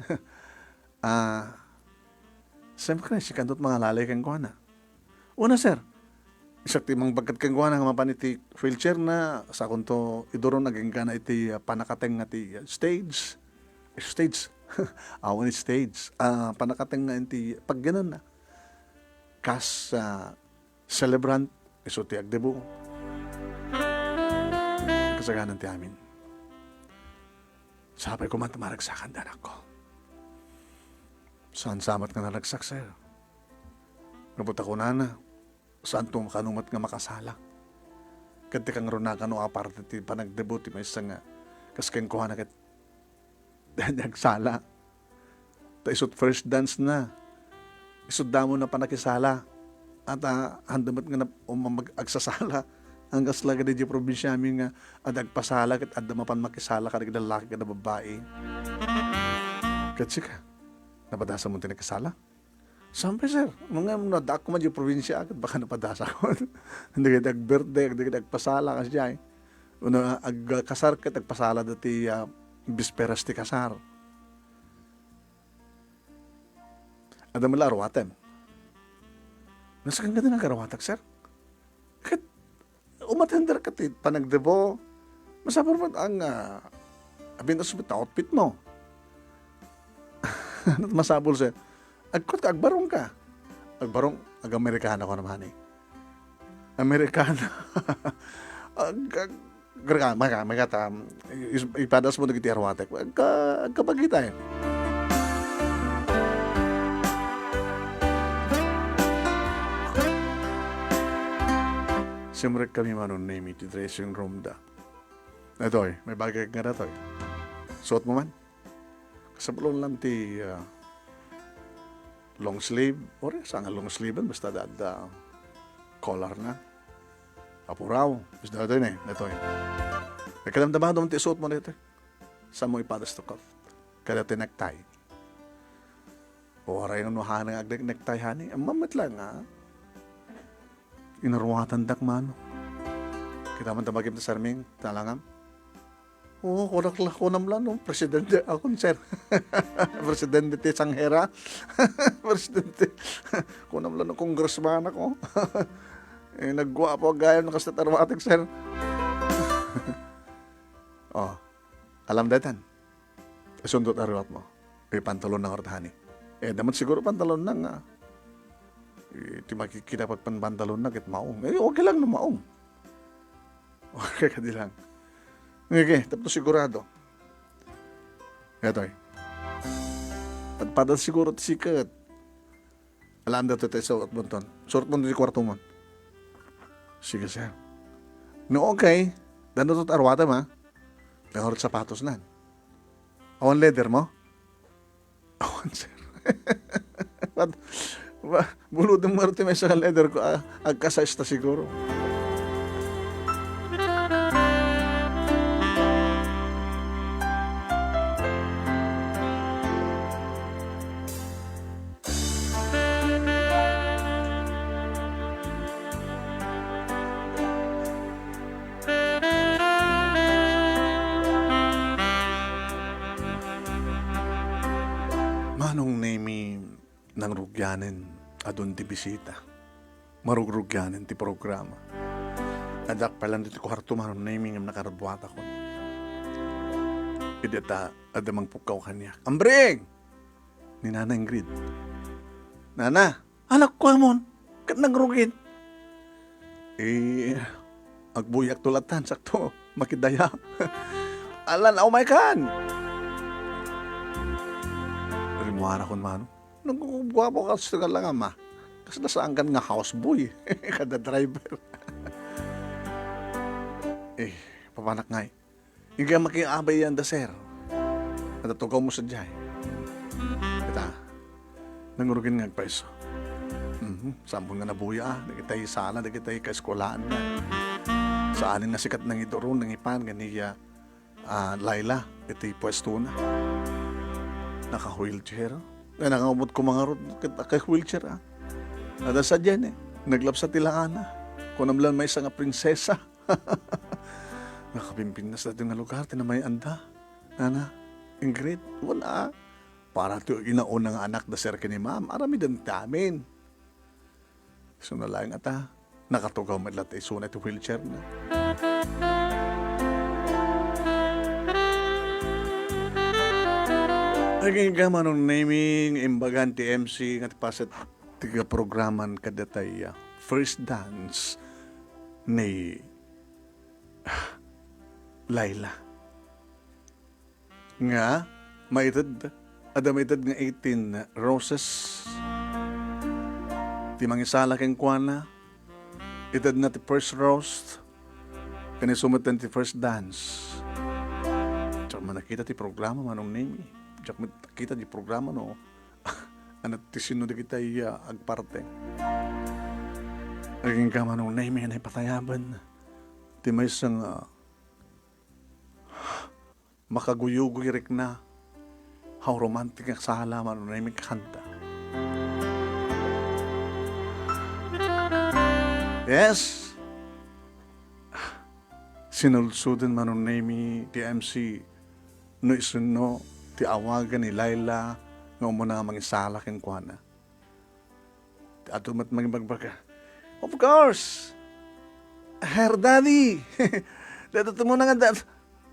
Siyempre, si kandot mga lalay kang kuha na. Una, sir, isang timang bagkat kang kuha na nga mapan iti wheelchair na sa kunto iduro naging ka na iti panakateng nga iti stage. Awan iti stage. Panakateng nga iti pag ganun na. Kas celebrant, iso ti agdebo. Kasaganan ti amin. Sabay ko man tumaragsakan danak ko. Saan samat nga naragsak, sir? Nabuta ko na. Saan itong kanumat nga makasala? Kati kang runakan o aparte ti panagdebut ti may isang kasken ko na kat nagsala. Ta isot first dance na. Isot damo na panakisala. At handamat nga na agsasala. Ang kaslaga di probinsya amin nga adagpasala kat adamapan makisala ka na lalaki ka na babae. Katsi ka, napadasa mo tinakasala? Sampai sir, mga nadak ko man di probinsya kat baka napadasa ko. Hindi ka dag-birthday, hindi ka dagpasala ka siya eh. Una, agkasar ka, dagpasala dati bisperas ti kasar. Adamala arwatem. Nasa kang ganda ng karawatak, sir? Kat umatender ka ti panagdebo. Masapar mo ang abinasubit na outfit mo. Masabol siya. Agkot ka, agbarong ka. Agbarong, ag-Amerikana ko naman eh. Amerikana. Magkata, ipadas mo nagiti arwatek. Agkapagita eh. Simrek kami manon name iti dressing room da. Ito may bagay nga na to. Suot mo man. Kasabulon lang ti long sleeve. O rin, saan nga long sleeve basta da collar na. Apuraw. Basta ito yun eh. Ito yun. Nagkalamdaman doon ti suot mo nito. Saan mo ipadas to cuff? Kada ti necktie. O aray nung nuhahan ng necktie hani. Ang mamit lang ha. Inaruwatan dak mano. Kita man tabagim na sarming, talangam. Oo, kunam lang, no? Presidente ako, sir. Presidente ti Sanghera. Presidente. Kunam lang, no? Congressman ako. Nagwa po gaya ng kastatarwatik, sir. Alam datan. Sundot arwat mo. May pantalon ng ortahani. Damat siguro pantalon ng iti makikita pag pantalon na kit maong. Okay lang no maong. Okay ka di lang. Okay, tapos sigurado. Ito eh. Padal siguro ti sikat. Alam daw tayo sa Otmonton. Suot mo di kwarto mo. Sige sir. No okay. Dano tot arwata ma. Lahorot sapatos na. Awan leather mo? Awan sir. Bulod ng marti may sa leather ko, agkasize na siguro. Manong name ng rugyanin adun ti bisita. Marugrugyanin ti programa. Adak palang dito ko harto manon naming nakarabwata ko. Idata, adamang pukaw kanya. Ambring! Ni Nana Ingrid. Nana, anak ko amon, kat nagrugid. Agbuyak tulatan, sakto, makidaya. Alan, oh my kan! Rimuara kon mano. Nagkukugwapo ka sa lang ama. Kasi nasaan kan nga houseboy. Kada driver. Papanak nga eh. Hindi ka makiabay yan da sir. Natatugaw mo sa jay. Kita, nangurugin nga agpaiso. Sampun nga nabuya, nagitay sala, nagitay kaeskwalaan nga. Sa anin na sikat ng idoron, ng ipan, ganiya Laila, ito'y pwesto na. Naka-wheelchair. Nakaumot ko mga rod, naka-wheelchair Nada sa dyan naglap sa tilaan Kung namlan may isang prinsesa. Nakapimpinas na nga lugar, tinamay anda. Nana, Ingrid, wala. Para ito inaunang anak na sir ni ma'am, arami din tamin. So na lang ata, nakatugaw madlat ay sunat yung wheelchair na. Aging gaman ng naming imbagan ti MC nga paset tiga programan kadatay first dance ni Laila. Nga, maitad, adamaitad nga 18 roses. Ti mangisala keng kuana, itad na ti first roast, kanisumatan ti first dance. Tsaka manakita ti programa manong name. Tsaka manakita ti programa no. Anat ti sino di kita agparte. Aging ka manong name na ipatayaban. Ti may isang makaguyuguy na how romantic ang sala manong name kanta. Yes. Sinulsudan manong name ti MC no isuno ti awagan ni Laila nga umuna mangisala keng kuana. Ti ato mat magbaga. Of course. Her daddy. Dito mo na nga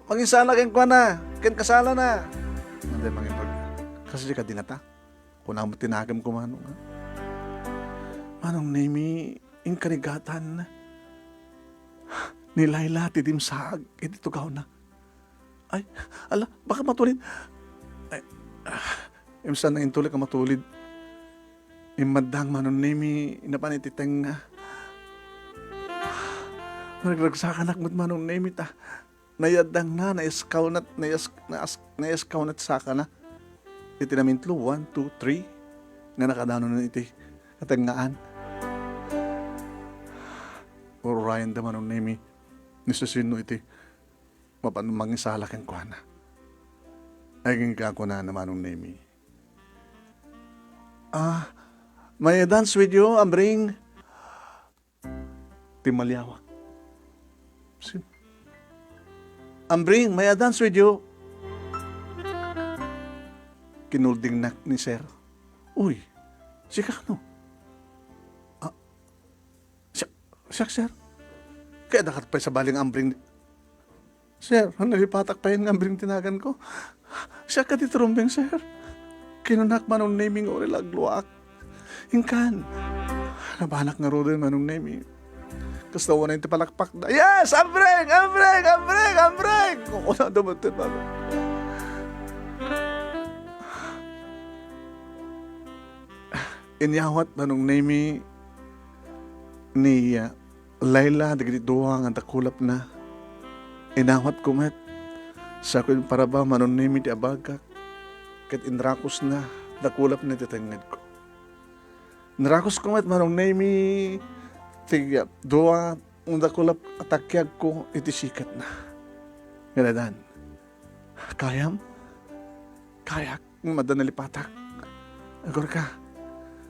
mangisala keng kuana. Ken kasala na. Nanday magbaga. Kasi di ka dinata. Kung mo tinagam ko manong. Manong name in karigatan ni Laila titim saag iti tugaw na. Ay, ala, baka matulid. Ay, imsan na intulik ka matulid. Imadang manon nemi inapanititeng na. Nagragsakan akmat manon nemi ta. Nayadang na, naiskawnat, naiskawnat saka na. Iti namintlo, 1, 2, 3. Nga nakadano na iti katengaan. Ryan daman ang nemi ni susino iti mapanumangin sa halaking kuana. Ay kako na naman ang nemi. May dance with you, Ambring. Timalyawak. Ambring, may dance with you. Kinulding na ni Sir. Uy, sika no? Siya, sir. Kaya dakat pa sa baling Ambring. Sir, nalipatak pa yun ng Ambring tinagan ko. Siya ka titrumbing, sir. Kinunak man ang naming o nilagluak. Ingkan. Nabanak nga ro din man ang naming. Kasi nawa na yung tipalakpak na. Yes! Ambring! Ambring! Ambring! Ambring! Kung na dumatin man. Inyawat man ang naming ni Laila, dagdituwa nga takulap na. Inawat ko met. Sa ko yung paraba, manunimi di abagak. Kat inrakos na, takulap na titangad ko. Inrakos ko met, manunimi, tiga, duwa, ang takulap atakyag ko, itisikat na. Ganadan. Kayam? Kayak, madanalipatak. Agor ka.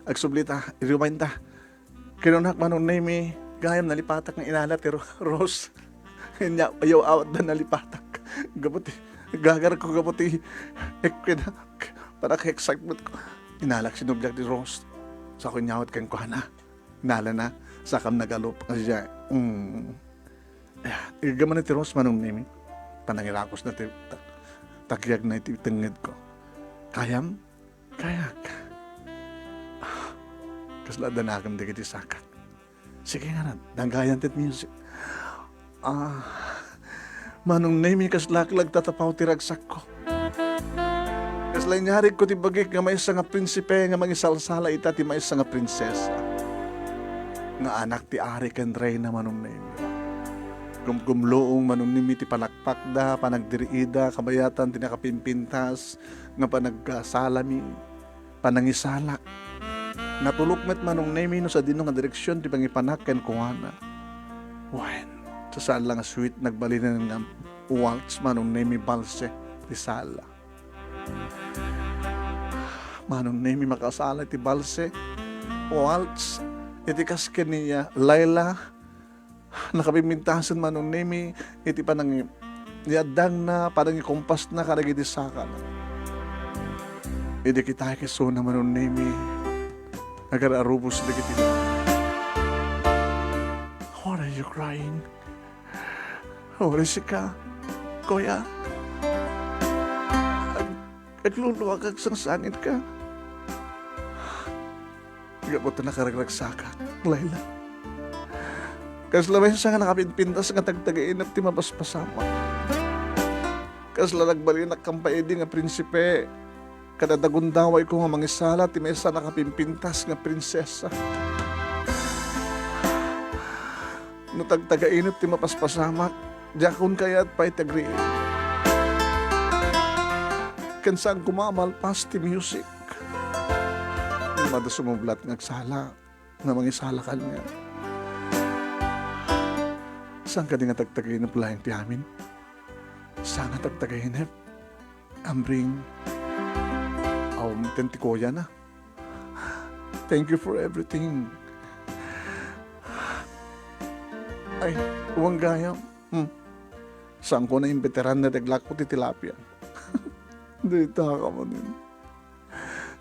Agsublita, iriwain ta. Kinunak manong name gayam nalipatak ng inalat pero Rose. Nya ayaw awat na nalipatak. Gabuti gagar ko gabuti ekena para ka excitement ko. Inalak sinubyak ni Rose. Sa kunyawat kang kuhana. Nala na sa kam nagalop kasi siya. Igaman na ti Rose manong name. Panangirakos na ti tagyag na iti tenged ko. Kayam? Kayak. Kasla danakam di kiti sakat. Sige nga na, danggayan tit music. Manong name kaslaklag tatapaw ti ragsak ko. Kasla nyari ko ti bagik nga may isa nga prinsipe nga mangisalsala ita ti may isa nga prinsesa. Nga anak ti ari ken reyna manong name. Gumloong manunimi ti palakpak da, panagdiriida, kabayatan ti nakapimpintas, nga panagkasalami, panangisalak. Natulok met manong nemi no sa dino nga direksyon ti pangipanak ken kuana. Wen, sa saan lang sweet nagbalinan nga waltz manong nemi balse ti sala. Manong nemi makasala ti balse, waltz, iti kasken niya, Laila, nakapimintasan manong nemi, iti panang niadang na, parang ikumpas na karagidisaka na. Iti kita kiso na manong nemi, agar-arubos na kiti. What are you crying? Orisika, kuya. Nagluluwa kag sangsangit ka. Gabot na nakaragsakan, Laila. Kasla may sa nga nakapinpintas nga tagtagainap ti mapaspasama. Kasla nagbali nakampaidi nga prinsipe. Kadadagundaway ko nga mangisala ti may sa nakapimpintas nga prinsesa. No tagtagainap ti mapaspasama, jakon kayat pa'y tagriin. Kansang kumamalpas ti music. Madasumublat ngagsala, nga mangisala ka niya. Saan ka di nga tagtagainap lahing ti amin? Saan nga tagtagainap? Ambring, tenti koya na. Thank you for everything. Ay, uwang gaya. Saan ko na yung veteran na naglak ko ti tilapia? Dito ka mo din.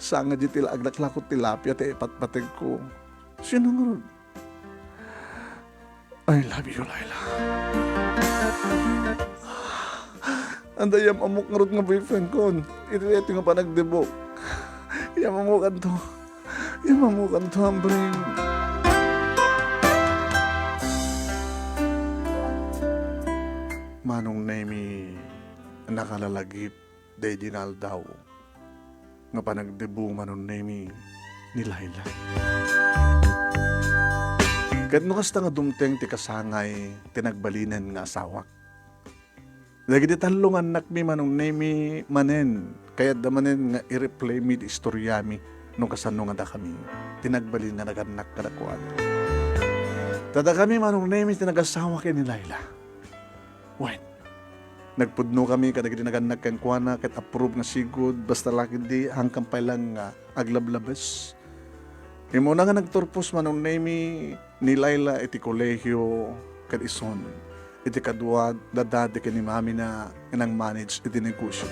Saan nga di aglaklak ko tilapia ti ipatpatid ko? Sino nga ron? I love you, Laila. Anday amok nga ron nga boyfriend ko. Ito nga pa nagdebo. Yamamukan to. Yamamukan to, Ambring. Manong nemi nakalalagip day dinal daw. Nga pa nagdebo manong nemi ni Laila. Kat no kasta nga dumteng ti kasangay tinagbalinan nga asawak. Lagi di talungan nakmi manong nemi manen. Kaya damanen nga i-replay mi di istoryami nung kasano nga da kami. Tinagbalin nga naganak kadakuan. Tada kami manong nemi tinagasawa kay ni Laila. Wen, nagpudno kami kada giti naganak kang kuana ket approve nga sigud basta laki di hangkang pailang aglablabes. Imo na nga nagturpos manong nemi ni Laila iti kolehyo ket ison. Iti kadwa dadade ken ni mami na inang manage iti negosyo.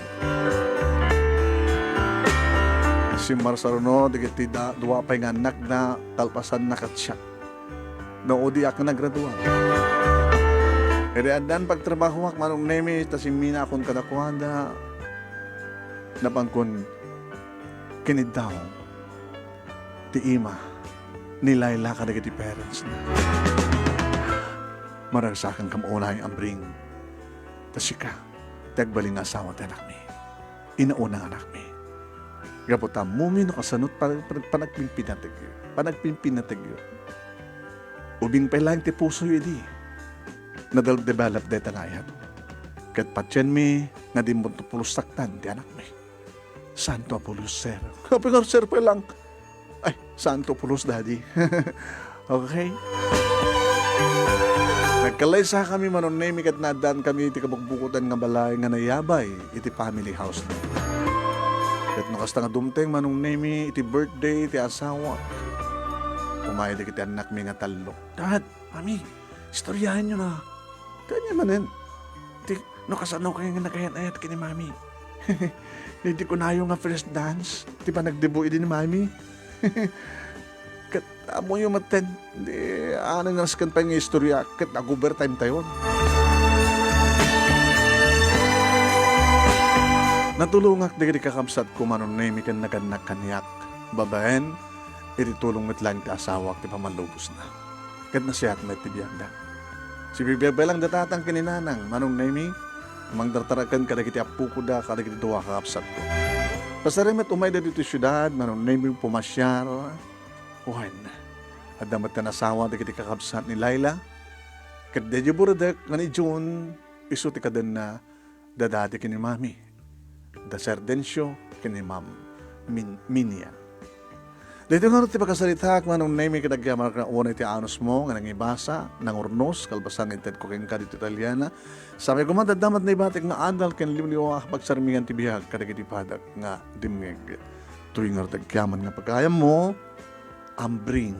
Si Marsaruno digiti duwa pay nga anak na kalpasan na katsyak. Noodi ak nagradua. Ere adan pagtrabaho ak manong nemi ta si mina akon kadakwanda napangkon kinidaw ti ima ni Laila kadagiti parents na. Maragsakan kamuunay Ambring. Tasika, tagbaling nga asawa ti anak mi. Inaunang anak mi. Gaputa mumi no kasanot panagpimpinatigyo. Ubing pa lang ti puso yu di. Nadal-develop day tangayan. Kat patyan mi nga di mo pulos saktan ti anak mi. Santo Apulos, sir. Kapag sir pa lang. Ay, Santo Apulos, daddy. Okay? Nagkalaysa kami manon nemi kat nadaan kami iti kabagbukutan nga balay nga nayabay iti family house na. Kat nakasta nga dumteng manong nemi iti birthday iti asawa. Kumayad iti anak mi nga talo. Dad, mami, istoryahan nyo na. Kanya manin. Iti, nakasano kayo nga nakayan-ayat kini mami. Hindi ko na yung nga first dance. Di ba nagdebo ni mami? Kat amo yung maten, di anong naskan pa yung istorya, kat nag-overtime tayo. Natulungak di kakabsat ko manon na imikan naganak kanyak. Babaen, iti tulong met lang ti asawa ti pamalubos na. Kat na siya at met ti biyagda. Si bibiyag lang datatang kininanang manong na imi, mangdartarakan kada kiti apuko da kada kiti duwa kakabsat ko. Pasarimet umay da dito syudad, manong na imi pumasyar. Uwan, at damat ka nasawa da kiti kakabsat ni Laila. Kat da buradak nga ni June, iso ti kadan na dadati kini mami. Da Serdencio kini Ma'am Minia. Dito nga ti pagkasalita manong na imi kadagyaman ka unay ti anos mo nga nangibasa nang urnos kalbasan inted ko ken kadito Italiana. Sabi ko man damat na ibatik nga adal ken liwliwa pagsarmingan ti bihag kadagiti padak nga dimngeg. Tuwing nga dagyaman nga pagkayam mo ambring.